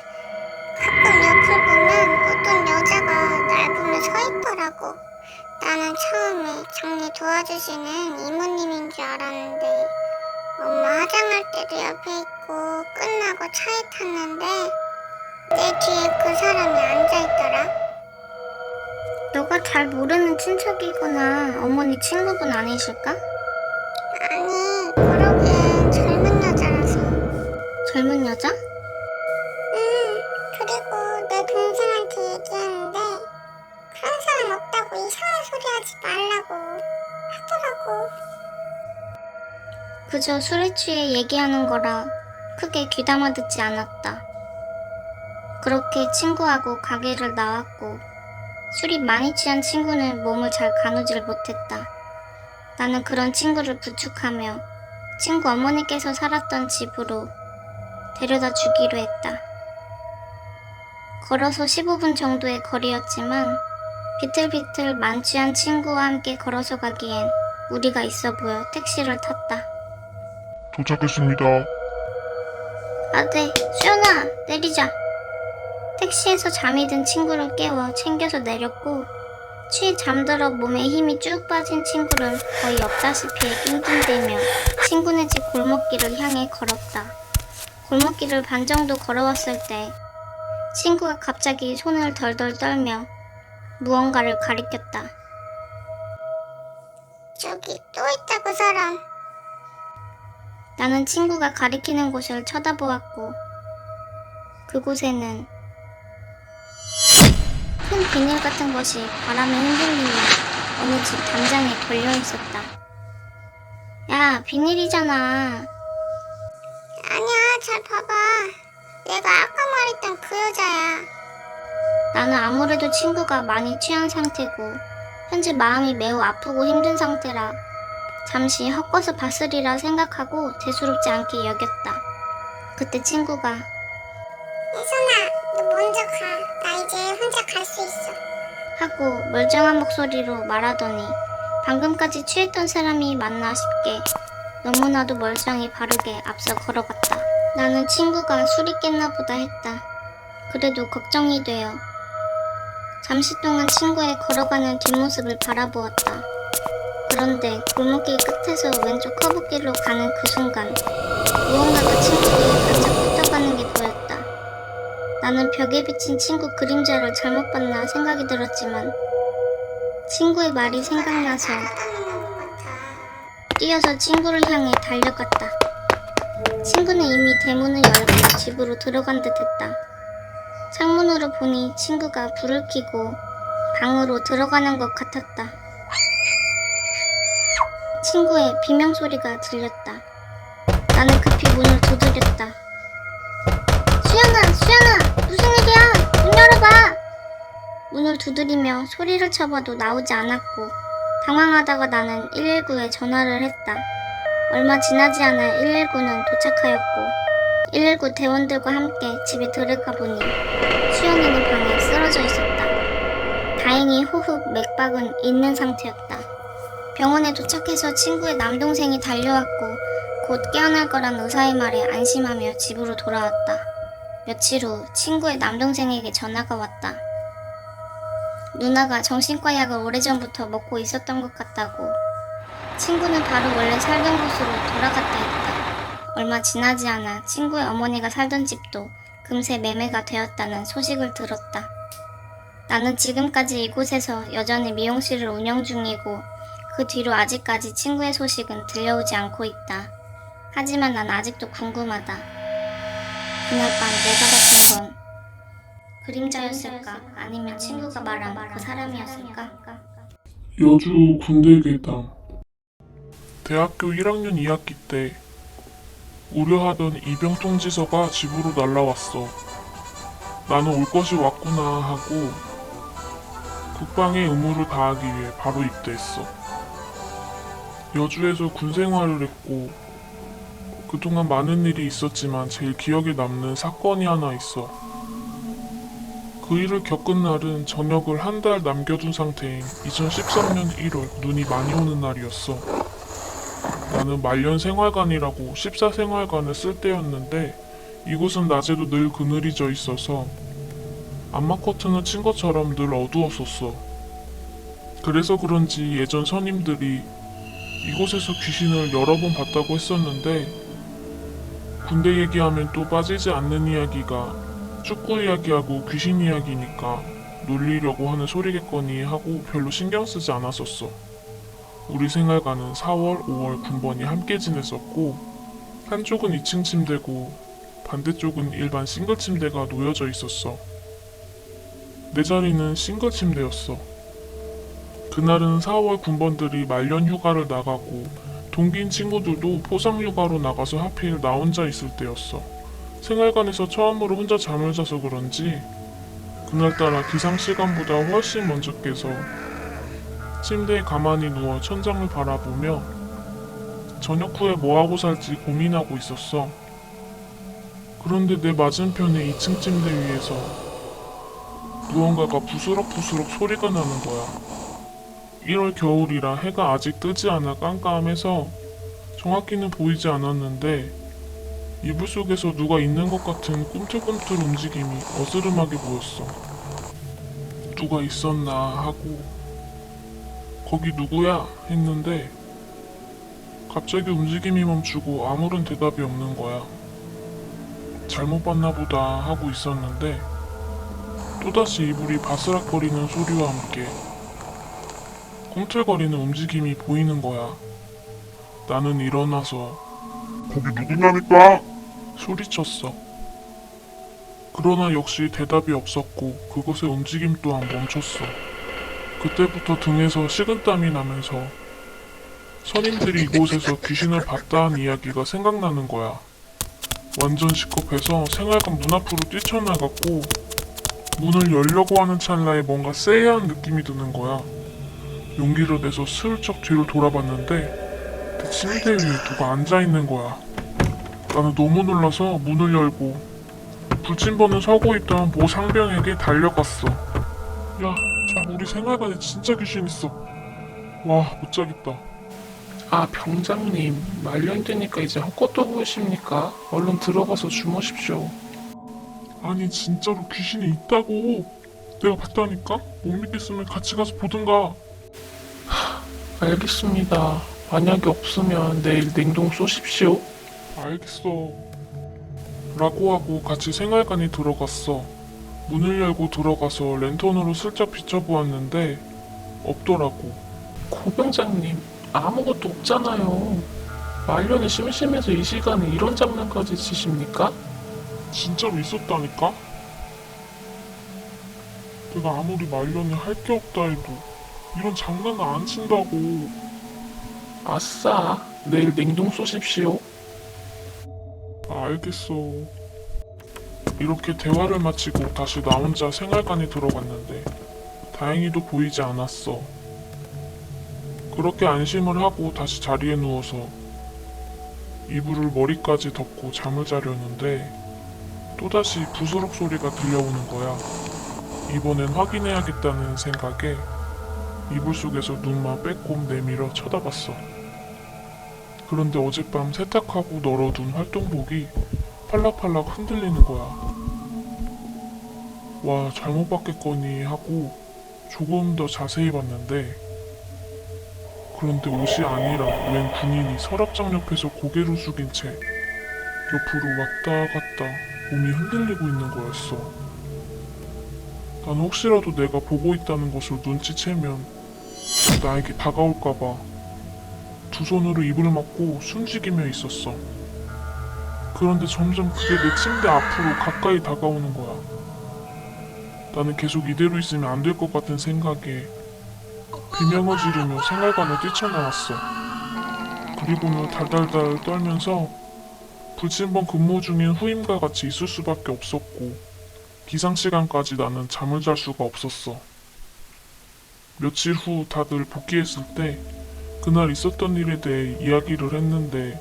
가끔 옆을 보면 어떤 여자가 날 보며 서 있더라고. 나는 처음에 장례 도와주시는 이모님인 줄 알았는데 엄마 화장할 때도 옆에 있고 끝나고 차에 탔는데 내 뒤에 그 사람이 앉아있더라. 너가 잘 모르는 친척이거나 어머니 친구분 아니실까? 아니, 그러기엔 젊은 여자라서. 젊은 여자? 그리고 내 동생한테 얘기하는데 그런 사람 없다고 이상한 소리 하지 말라고 하더라고. 그저 술에 취해 얘기하는 거라 크게 귀담아 듣지 않았다. 그렇게 친구하고 가게를 나왔고 술이 많이 취한 친구는 몸을 잘 가누질 못했다. 나는 그런 친구를 부축하며 친구 어머니께서 살았던 집으로 데려다 주기로 했다. 걸어서 15분 정도의 거리였지만 비틀비틀 만취한 친구와 함께 걸어서 가기엔 무리가 있어 보여 택시를 탔다. 도착했습니다. 네, 수연아, 내리자. 택시에서 잠이 든 친구를 깨워 챙겨서 내렸고 취해 잠들어 몸에 힘이 쭉 빠진 친구를 거의 엎다시피 낑낑대며 친구네 집 골목길을 향해 걸었다. 골목길을 반 정도 걸어왔을 때 친구가 갑자기 손을 덜덜 떨며 무언가를 가리켰다. 저기 또 있다 그 사람. 나는 친구가 가리키는 곳을 쳐다보았고 그곳에는 큰 비닐 같은 것이 바람에 흔들리며 어느 집 담장에 걸려 있었다. 야, 비닐이잖아. 아니야, 잘 봐봐. 내가 아까 말했던 그 여자야. 나는 아무래도 친구가 많이 취한 상태고 현재 마음이 매우 아프고 힘든 상태라 잠시 헛것을 봤으리라 생각하고 대수롭지 않게 여겼다. 그때 친구가 혜선아, 너 먼저 가. 나 이제 혼자 갈 수 있어. 하고 멀쩡한 목소리로 말하더니 방금까지 취했던 사람이 맞나 싶게 너무나도 멀쩡히 바르게 앞서 걸어갔다. 나는 친구가 술이 깼나 보다 했다. 그래도 걱정이 되어 잠시 동안 친구의 걸어가는 뒷모습을 바라보았다. 그런데 골목길 끝에서 왼쪽 커브길로 가는 그 순간 무언가가 친구에게 바짝 붙어가는 게 보였다. 나는 벽에 비친 친구 그림자를 잘못 봤나 생각이 들었지만 친구의 말이 생각나서 따라다니는 것 같아. 뛰어서 친구를 향해 달려갔다. 친구는 이미 대문을 열고 집으로 들어간 듯 했다. 창문으로 보니 친구가 불을 켜고 방으로 들어가는 것 같았다. 친구의 비명소리가 들렸다. 나는 급히 문을 두드렸다. 수연아, 무슨 일이야? 문 열어봐! 문을 두드리며 소리를 쳐봐도 나오지 않았고 당황하다가 나는 119에 전화를 했다. 얼마 지나지 않아 119는 도착하였고 119 대원들과 함께 집에 들어가 보니 수연이는 방에 쓰러져 있었다. 다행히 호흡, 맥박은 있는 상태였다. 병원에 도착해서 친구의 남동생이 달려왔고 곧 깨어날 거란 의사의 말에 안심하며 집으로 돌아왔다. 며칠 후 친구의 남동생에게 전화가 왔다. 누나가 정신과 약을 오래전부터 먹고 있었던 것 같다고. 친구는 바로 원래 살던 곳으로 돌아갔다 했다. 얼마 지나지 않아 친구의 어머니가 살던 집도 금세 매매가 되었다는 소식을 들었다. 나는 지금까지 이곳에서 여전히 미용실을 운영 중이고 그 뒤로 아직까지 친구의 소식은 들려오지 않고 있다. 하지만 난 아직도 궁금하다. 그날 밤 내가 봤던 건 그림자였을까? 아니면 친구가 말한 그 사람이었을까? 여주 군대괴담. 대학교 1학년 2학기 때 우려하던 이병 통지서가 집으로 날라왔어. 나는 올 것이 왔구나 하고 국방의 의무를 다하기 위해 바로 입대했어. 여주에서 군 생활을 했고 그동안 많은 일이 있었지만 제일 기억에 남는 사건이 하나 있어. 그 일을 겪은 날은 저녁을 한 달 남겨둔 상태인 2013년 1월 눈이 많이 오는 날이었어. 나는 말년 생활관이라고 14생활관을 쓸 때였는데 이곳은 낮에도 늘 그늘이 져 있어서 암막 커튼을 친 것처럼 늘 어두웠었어. 그래서 그런지 예전 선임들이 이곳에서 귀신을 여러 번 봤다고 했었는데 군대 얘기하면 또 빠지지 않는 이야기가 축구 이야기하고 귀신 이야기니까 놀리려고 하는 소리겠거니 하고 별로 신경 쓰지 않았었어. 우리 생활관은 4월, 5월 군번이 함께 지냈었고 한쪽은 2층 침대고 반대쪽은 일반 싱글 침대가 놓여져 있었어. 내 자리는 싱글 침대였어. 그날은 4월 군번들이 말년 휴가를 나가고 동기인 친구들도 포상 휴가로 나가서 하필 나 혼자 있을 때였어. 생활관에서 처음으로 혼자 잠을 자서 그런지 그날따라 기상 시간보다 훨씬 먼저 깨서 침대에 가만히 누워 천장을 바라보며 저녁 후에 뭐하고 살지 고민하고 있었어. 그런데 내 맞은편의 2층 침대 위에서 무언가가 부스럭부스럭 소리가 나는 거야. 1월 겨울이라 해가 아직 뜨지 않아 깜깜해서 정확히는 보이지 않았는데 이불 속에서 누가 있는 것 같은 꿈틀꿈틀 움직임이 어스름하게 보였어. 누가 있었나 하고 거기 누구야? 했는데 갑자기 움직임이 멈추고 아무런 대답이 없는 거야. 잘못 봤나 보다 하고 있었는데 또다시 이불이 바스락거리는 소리와 함께 꿈틀거리는 움직임이 보이는 거야. 나는 일어나서 거기 누구냐니까? 소리쳤어. 그러나 역시 대답이 없었고 그것의 움직임 또한 멈췄어. 그때부터 등에서 식은땀이 나면서 선임들이 이곳에서 귀신을 봤다는 이야기가 생각나는 거야. 완전 시겁해서 생활관 문 앞으로 뛰쳐나갔고 문을 열려고 하는 찰나에 뭔가 쎄한 느낌이 드는 거야. 용기를 내서 슬쩍 뒤로 돌아봤는데 그 침대 위에 누가 앉아있는 거야. 나는 너무 놀라서 문을 열고 불침번은 서고 있던 모 상병에게 달려갔어. 야, 우리 생활관에 진짜 귀신 있어. 와, 못 자겠다. 아, 병장님, 말년되니까 이제 헛것도 보이십니까? 얼른 들어가서 주무십시오. 아니 진짜로 귀신이 있다고. 내가 봤다니까? 못 믿겠으면 같이 가서 보든가. 알겠습니다. 만약에 없으면 내일 냉동 쏘십시오. 알겠어. 라고 하고 같이 생활관에 들어갔어. 문을 열고 들어가서 랜턴으로 슬쩍 비춰보았는데 없더라고. 고병장님, 아무것도 없잖아요. 말년이 심심해서 이 시간에 이런 장난까지 치십니까? 진짜로 있었다니까? 내가 아무리 말년에 할 게 없다 해도 이런 장난은 안 친다고. 아싸, 내일 냉동 쏘십시오. 알겠어. 이렇게 대화를 마치고 다시 나 혼자 생활관에 들어갔는데 다행히도 보이지 않았어. 그렇게 안심을 하고 다시 자리에 누워서 이불을 머리까지 덮고 잠을 자려는데 또다시 부스럭 소리가 들려오는 거야. 이번엔 확인해야겠다는 생각에 이불 속에서 눈만 빼꼼 내밀어 쳐다봤어. 그런데 어젯밤 세탁하고 널어둔 활동복이 팔락팔락 흔들리는 거야. 와, 잘못 봤겠거니 하고 조금 더 자세히 봤는데 그런데 옷이 아니라 웬 군인이 서랍장 옆에서 고개를 숙인 채 옆으로 왔다 갔다 몸이 흔들리고 있는 거였어. 나는 혹시라도 내가 보고 있다는 것을 눈치채면 나에게 다가올까봐 두 손으로 입을 막고 숨죽이며 있었어. 그런데 점점 그게 내 침대 앞으로 가까이 다가오는 거야. 나는 계속 이대로 있으면 안 될 것 같은 생각에 비명을 지르며 생활관을 뛰쳐나왔어. 그리고는 달달달 떨면서 불침번 근무 중인 후임과 같이 있을 수밖에 없었고 기상시간까지 나는 잠을 잘 수가 없었어. 며칠 후 다들 복귀했을 때 그날 있었던 일에 대해 이야기를 했는데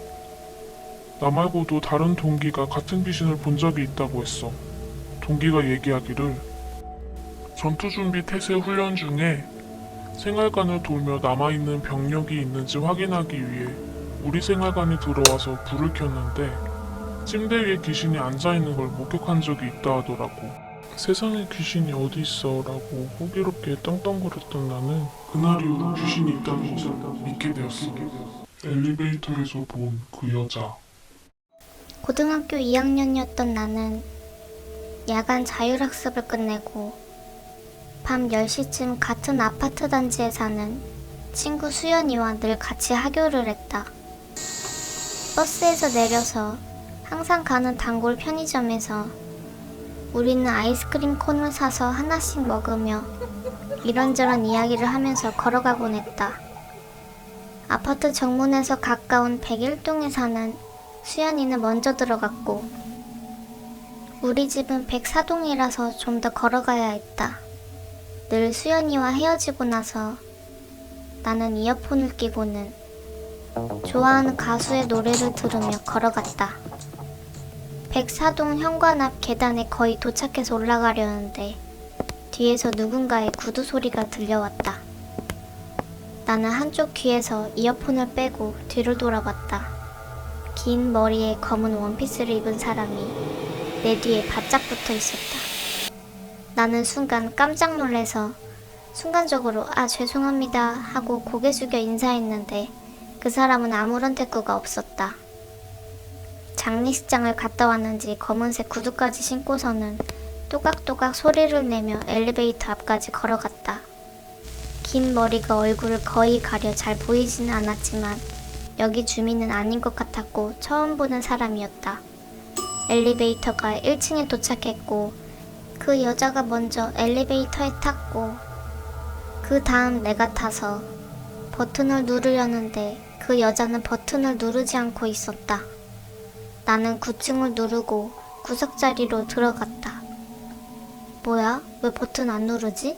나 말고도 다른 동기가 같은 귀신을 본 적이 있다고 했어. 동기가 얘기하기를 전투준비 태세 훈련 중에 생활관을 돌며 남아있는 병력이 있는지 확인하기 위해 우리 생활관에 들어와서 불을 켰는데 침대 위에 귀신이 앉아있는 걸 목격한 적이 있다 하더라고. 세상에 귀신이 어디 있어 라고 호기롭게 떵떵거렸던 나는 그날 이후로 귀신이 있다는 것을 믿게 되었어. 엘리베이터에서 본 그 여자. 고등학교 2학년이었던 나는 야간 자율학습을 끝내고 밤 10시쯤 같은 아파트 단지에 사는 친구 수연이와 늘 같이 하교를 했다. 버스에서 내려서 항상 가는 단골 편의점에서 우리는 아이스크림 콘을 사서 하나씩 먹으며 이런저런 이야기를 하면서 걸어가곤 했다. 아파트 정문에서 가까운 101동에 사는 수연이는 먼저 들어갔고 우리 집은 104동이라서 좀 더 걸어가야 했다. 늘 수연이와 헤어지고 나서 나는 이어폰을 끼고는 좋아하는 가수의 노래를 들으며 걸어갔다. 104동 현관 앞 계단에 거의 도착해서 올라가려는데 뒤에서 누군가의 구두 소리가 들려왔다. 나는 한쪽 귀에서 이어폰을 빼고 뒤를 돌아봤다. 긴 머리에 검은 원피스를 입은 사람이 내 뒤에 바짝 붙어 있었다. 나는 순간 깜짝 놀라서 순간적으로 죄송합니다 하고 고개 숙여 인사했는데 그 사람은 아무런 대꾸가 없었다. 장례식장을 갔다 왔는지 검은색 구두까지 신고서는 또각또각 소리를 내며 엘리베이터 앞까지 걸어갔다. 긴 머리가 얼굴을 거의 가려 잘 보이지는 않았지만 여기 주민은 아닌 것 같았고 처음 보는 사람이었다. 엘리베이터가 1층에 도착했고 그 여자가 먼저 엘리베이터에 탔고 그 다음 내가 타서 버튼을 누르려는데 그 여자는 버튼을 누르지 않고 있었다. 나는 9층을 누르고 구석자리로 들어갔다. 뭐야? 왜 버튼 안 누르지?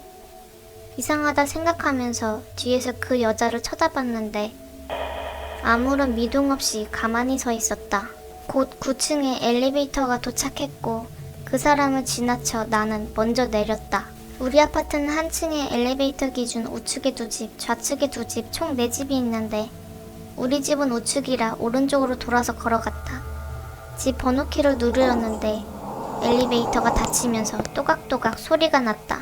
이상하다 생각하면서 뒤에서 그 여자를 쳐다봤는데 아무런 미동 없이 가만히 서 있었다. 곧 9층에 엘리베이터가 도착했고 그 사람을 지나쳐 나는 먼저 내렸다. 우리 아파트는 한 층에 엘리베이터 기준 우측에 2집, 좌측에 2집, 총 4집이 있는데 우리 집은 우측이라 오른쪽으로 돌아서 걸어갔다. 집 번호키를 누르려는데 엘리베이터가 닫히면서 또각또각 소리가 났다.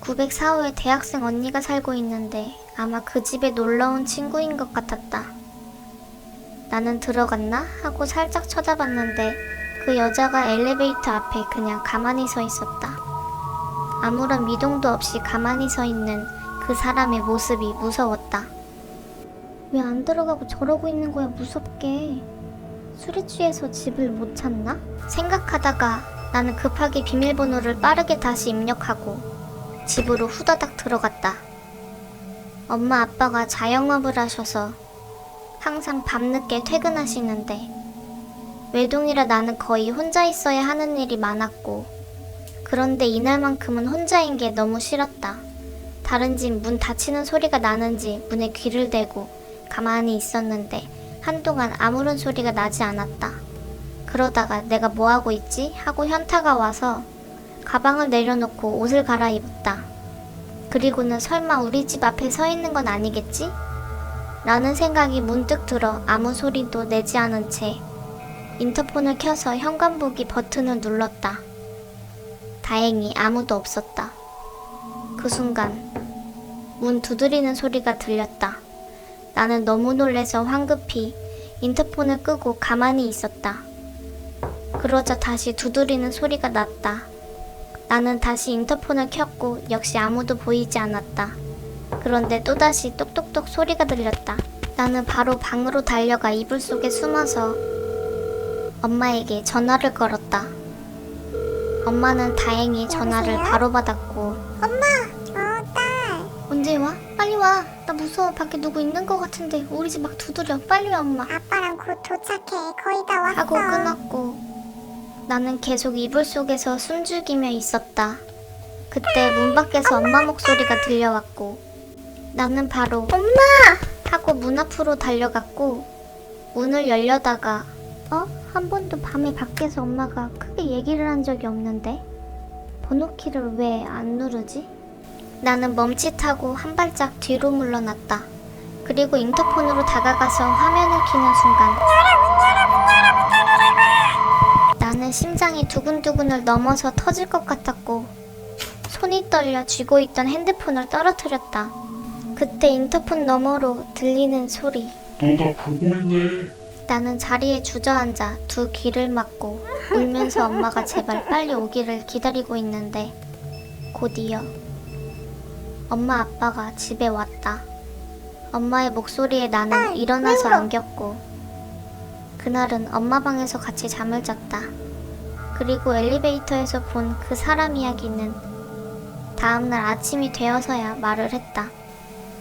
904호에 대학생 언니가 살고 있는데 아마 그 집에 놀러온 친구인 것 같았다. 나는 들어갔나? 하고 살짝 쳐다봤는데 그 여자가 엘리베이터 앞에 그냥 가만히 서 있었다. 아무런 미동도 없이 가만히 서 있는 그 사람의 모습이 무서웠다. 왜 안 들어가고 저러고 있는 거야, 무섭게. 술에 취해서 집을 못 찾나? 생각하다가 나는 급하게 비밀번호를 빠르게 다시 입력하고 집으로 후다닥 들어갔다. 엄마 아빠가 자영업을 하셔서 항상 밤늦게 퇴근하시는데 외동이라 나는 거의 혼자 있어야 하는 일이 많았고 그런데 이날만큼은 혼자인 게 너무 싫었다. 다른 집 문 닫히는 소리가 나는지 문에 귀를 대고 가만히 있었는데 한동안 아무런 소리가 나지 않았다. 그러다가 내가 뭐하고 있지? 하고 현타가 와서 가방을 내려놓고 옷을 갈아입었다. 그리고는 설마 우리 집 앞에 서 있는 건 아니겠지? 라는 생각이 문득 들어 아무 소리도 내지 않은 채 인터폰을 켜서 현관 보기 버튼을 눌렀다. 다행히 아무도 없었다. 그 순간 문 두드리는 소리가 들렸다. 나는 너무 놀라서 황급히 인터폰을 끄고 가만히 있었다. 그러자 다시 두드리는 소리가 났다. 나는 다시 인터폰을 켰고 역시 아무도 보이지 않았다. 그런데 또다시 똑똑똑 소리가 들렸다. 나는 바로 방으로 달려가 이불 속에 숨어서 엄마에게 전화를 걸었다. 엄마는 다행히 전화를 바로 받았고 딸. 언제 와? 빨리 와. 나 무서워. 밖에 누구 있는 것 같은데 우리 집 막 두드려. 빨리 와 엄마. 아빠랑 곧 도착해. 거의 다 왔어. 하고 끊었고 나는 계속 이불 속에서 숨죽이며 있었다. 그때 문 밖에서 엄마 목소리가 들려왔고 나는 바로 엄마! 하고 문 앞으로 달려갔고 문을 열려다가 한 번도 밤에 밖에서 엄마가 크게 얘기를 한 적이 없는데 번호키를 왜 안 누르지? 나는 멈칫하고 한 발짝 뒤로 물러났다. 그리고 인터폰으로 다가가서 화면을 켜는 순간 나는 심장이 두근두근을 넘어서 터질 것 같았고 손이 떨려 쥐고 있던 핸드폰을 떨어뜨렸다. 그때 인터폰 너머로 들리는 소리. 너 나 보고 있네. 나는 자리에 주저앉아 두 귀를 막고 울면서 엄마가 제발 빨리 오기를 기다리고 있는데 곧이어 엄마 아빠가 집에 왔다. 엄마의 목소리에 나는 일어나서 안겼고 그날은 엄마 방에서 같이 잠을 잤다. 그리고 엘리베이터에서 본 그 사람 이야기는 다음날 아침이 되어서야 말을 했다.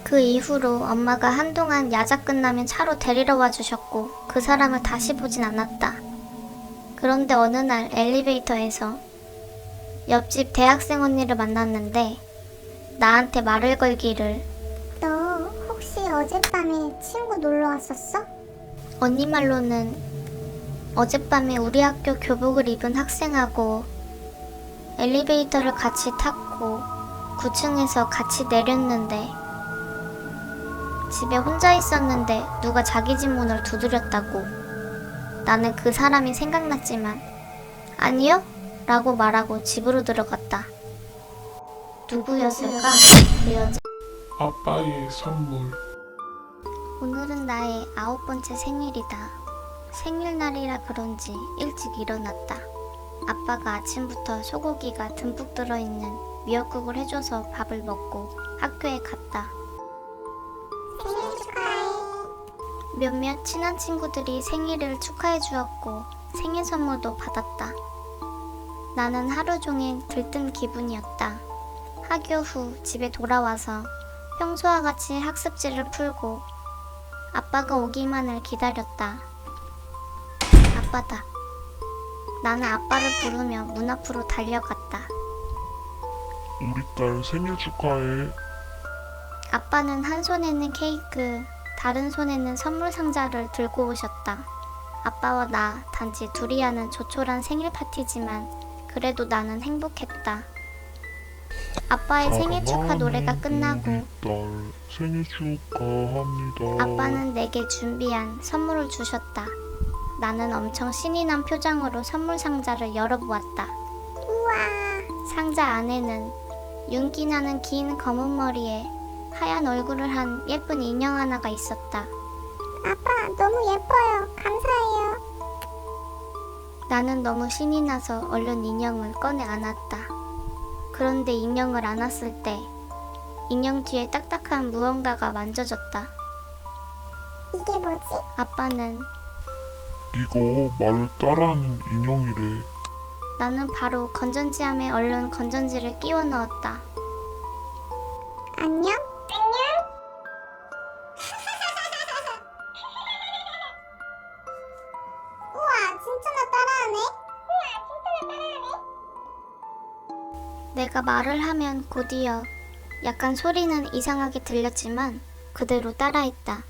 그 이후로 엄마가 한동안 야자 끝나면 차로 데리러 와주셨고 그 사람을 다시 보진 않았다. 그런데 어느 날 엘리베이터에서 옆집 대학생 언니를 만났는데 나한테 말을 걸기를 너 혹시 어젯밤에 친구 놀러 왔었어? 언니 말로는 어젯밤에 우리 학교 교복을 입은 학생하고 엘리베이터를 같이 탔고 9층에서 같이 내렸는데 집에 혼자 있었는데 누가 자기 집 문을 두드렸다고. 나는 그 사람이 생각났지만 아니요? 라고 말하고 집으로 들어갔다. 누구였을까? 그 여자. 아빠의 선물. 오늘은 나의 9번째 생일이다. 생일날이라 그런지 일찍 일어났다. 아빠가 아침부터 소고기가 듬뿍 들어있는 미역국을 해줘서 밥을 먹고 학교에 갔다. 생일 축하해. 몇몇 친한 친구들이 생일을 축하해 주었고 생일 선물도 받았다. 나는 하루 종일 들뜬 기분이었다. 학교 후 집에 돌아와서 평소와 같이 학습지를 풀고 아빠가 오기만을 기다렸다. 아빠다. 나는 아빠를 부르며 문 앞으로 달려갔다. 우리 딸 생일 축하해. 아빠는 한 손에는 케이크, 다른 손에는 선물 상자를 들고 오셨다. 아빠와 나 단지 둘이 하는 조촐한 생일 파티지만 그래도 나는 행복했다. 아빠의 생일 축하 노래가 끝나고 우리 딸 생일 축하합니다. 아빠는 내게 준비한 선물을 주셨다. 나는 엄청 신이 난 표정으로 선물 상자를 열어보았다. 우와, 상자 안에는 윤기 나는 긴 검은 머리에 하얀 얼굴을 한 예쁜 인형 하나가 있었다. 아빠 너무 예뻐요. 감사해요. 나는 너무 신이 나서 얼른 인형을 꺼내 안았다. 그런데 인형을 안았을 때 인형 뒤에 딱딱한 무언가가 만져졌다. 이게 뭐지? 아빠는 이거 말을 따라하는 인형이래. 나는 바로 건전지함에 얼른 건전지를 끼워 넣었다. 안녕? 안녕? 우와, 진짜 나 따라하네? 내가 말을 하면 곧이어 약간 소리는 이상하게 들렸지만 그대로 따라했다.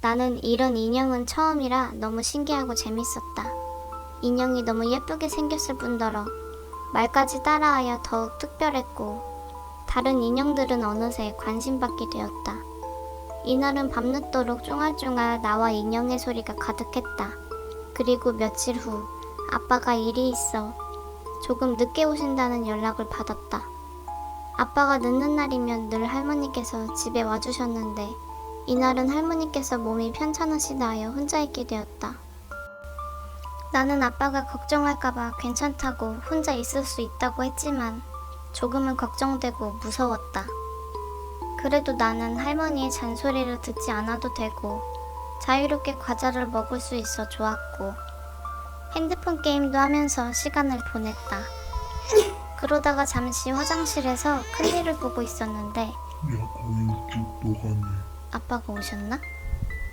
나는 이런 인형은 처음이라 너무 신기하고 재밌었다. 인형이 너무 예쁘게 생겼을 뿐더러 말까지 따라하여 더욱 특별했고 다른 인형들은 어느새 관심받게 되었다. 이날은 밤늦도록 쫑알쫑알 나와 인형의 소리가 가득했다. 그리고 며칠 후 아빠가 일이 있어 조금 늦게 오신다는 연락을 받았다. 아빠가 늦는 날이면 늘 할머니께서 집에 와주셨는데 이날은 할머니께서 몸이 편찮으시다 하여 혼자 있게 되었다. 나는 아빠가 걱정할까봐 괜찮다고 혼자 있을 수 있다고 했지만 조금은 걱정되고 무서웠다. 그래도 나는 할머니의 잔소리를 듣지 않아도 되고 자유롭게 과자를 먹을 수 있어 좋았고 핸드폰 게임도 하면서 시간을 보냈다. 그러다가 잠시 화장실에서 큰일을 보고 있었는데 야, 거의 쭉 녹아네. 아빠가 오셨나?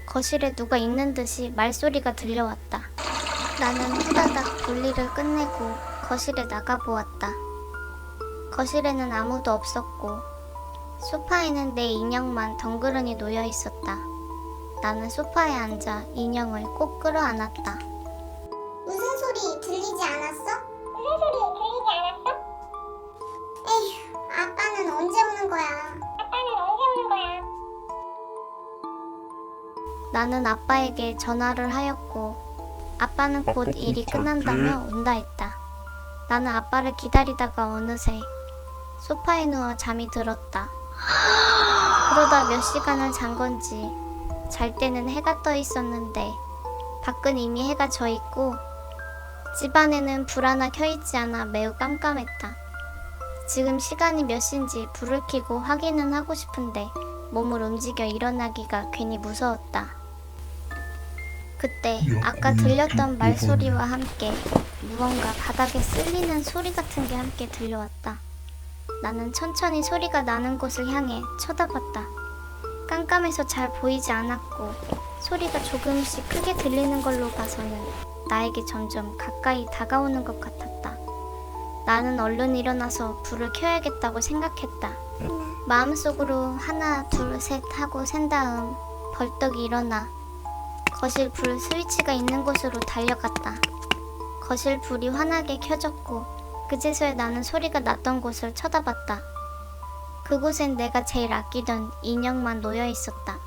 거실에 누가 있는 듯이 말소리가 들려왔다. 나는 후다닥 볼일을 끝내고 거실에 나가보았다. 거실에는 아무도 없었고 소파에는 내 인형만 덩그러니 놓여 있었다. 나는 소파에 앉아 인형을 꼭 끌어안았다. 무슨 소리 들리지 않았어? 무슨 소리 들리지 않았어? 에휴, 아빠는 언제 오는 거야? 아빠는 언제 오는 거야? 나는 아빠에게 전화를 하였고 아빠는 곧 아빠 일이 꼭 끝난다며 온다 했다. 나는 아빠를 기다리다가 어느새 소파에 누워 잠이 들었다. 그러다 몇 시간을 잔 건지 잘 때는 해가 떠 있었는데 밖은 이미 해가 져 있고 집 안에는 불 하나 켜 있지 않아 매우 깜깜했다. 지금 시간이 몇 시인지 불을 켜고 확인은 하고 싶은데 몸을 움직여 일어나기가 괜히 무서웠다. 그때 아까 들렸던 말소리와 함께 무언가 바닥에 쓸리는 소리 같은 게 함께 들려왔다. 나는 천천히 소리가 나는 곳을 향해 쳐다봤다. 깜깜해서 잘 보이지 않았고 소리가 조금씩 크게 들리는 걸로 봐서는 나에게 점점 가까이 다가오는 것 같았다. 나는 얼른 일어나서 불을 켜야겠다고 생각했다. 마음속으로 하나, 둘, 셋 하고 센 다음 벌떡 일어나 거실 불 스위치가 있는 곳으로 달려갔다. 거실 불이 환하게 켜졌고 그제서야 나는 소리가 났던 곳을 쳐다봤다. 그곳엔 내가 제일 아끼던 인형만 놓여 있었다.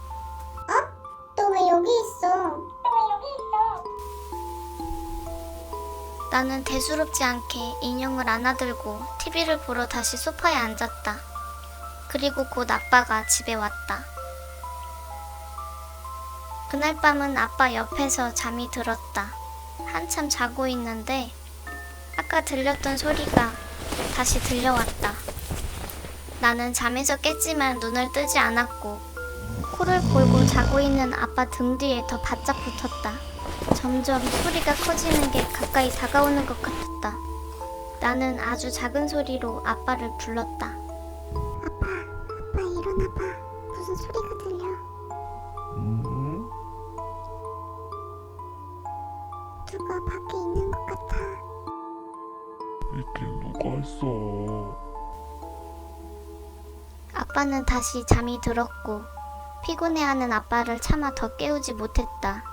너 왜 여기 있어? 나는 대수롭지 않게 인형을 안아들고 TV를 보러 다시 소파에 앉았다. 그리고 곧 아빠가 집에 왔다. 그날 밤은 아빠 옆에서 잠이 들었다. 한참 자고 있는데 아까 들렸던 소리가 다시 들려왔다. 나는 잠에서 깼지만 눈을 뜨지 않았고 코를 골고 자고 있는 아빠 등 뒤에 더 바짝 붙었다. 점점 소리가 커지는 게 가까이 다가오는 것 같았다. 나는 아주 작은 소리로 아빠를 불렀다. 아빠 일어나봐. 무슨 소리가 들려? 누가 밖에 있는 것 같아. 있긴 누가 있어. 아빠는 다시 잠이 들었고 피곤해하는 아빠를 차마 더 깨우지 못했다.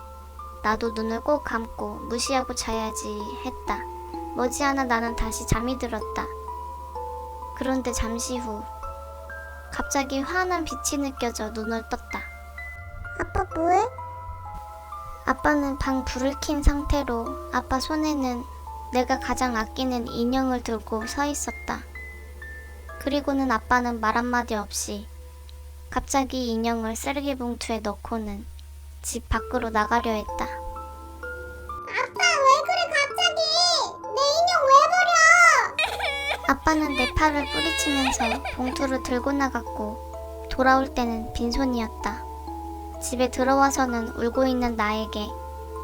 나도 눈을 꼭 감고 무시하고 자야지 했다. 머지않아 나는 다시 잠이 들었다. 그런데 잠시 후 갑자기 환한 빛이 느껴져 눈을 떴다. 아빠 뭐해? 아빠는 방 불을 킨 상태로 아빠 손에는 내가 가장 아끼는 인형을 들고 서 있었다. 그리고는 아빠는 말 한마디 없이 갑자기 인형을 쓰레기 봉투에 넣고는 집 밖으로 나가려 했다. 아빠 왜 그래 갑자기? 내 인형 왜 버려? 아빠는 내 팔을 뿌리치면서 봉투를 들고 나갔고 돌아올 때는 빈손이었다. 집에 들어와서는 울고 있는 나에게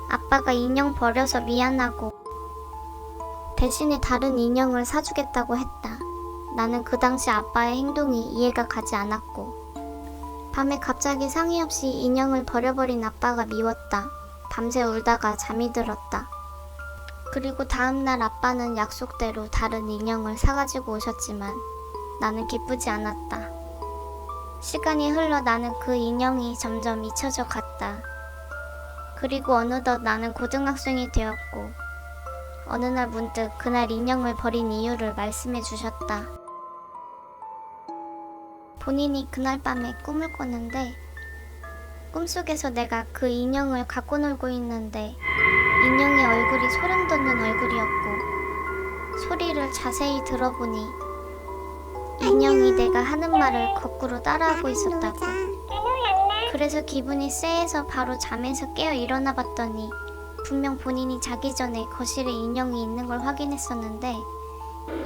아빠가 인형 버려서 미안하고 대신에 다른 인형을 사주겠다고 했다. 나는 그 당시 아빠의 행동이 이해가 가지 않았고 밤에 갑자기 상의 없이 인형을 버려버린 아빠가 미웠다. 밤새 울다가 잠이 들었다. 그리고 다음날 아빠는 약속대로 다른 인형을 사가지고 오셨지만 나는 기쁘지 않았다. 시간이 흘러 나는 그 인형이 점점 잊혀져 갔다. 그리고 어느덧 나는 고등학생이 되었고 어느 날 문득 그날 인형을 버린 이유를 말씀해 주셨다. 본인이 그날 밤에 꿈을 꿨는데 꿈속에서 내가 그 인형을 갖고 놀고 있는데 인형의 얼굴이 소름 돋는 얼굴이었고 소리를 자세히 들어보니 인형이 내가 하는 말을 거꾸로 따라하고 있었다고. 그래서 기분이 쎄해서 바로 잠에서 깨어 일어나 봤더니 분명 본인이 자기 전에 거실에 인형이 있는 걸 확인했었는데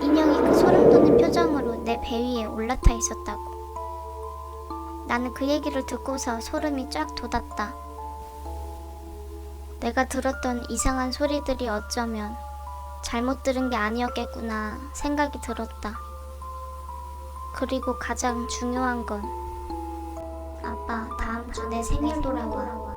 인형이 그 소름 돋는 표정으로 내 배 위에 올라타 있었다고. 나는 그 얘기를 듣고서 소름이 쫙 돋았다. 내가 들었던 이상한 소리들이 어쩌면 잘못 들은 게 아니었겠구나 생각이 들었다. 그리고 가장 중요한 건 아빠 다음 주 내 생일 돌아와.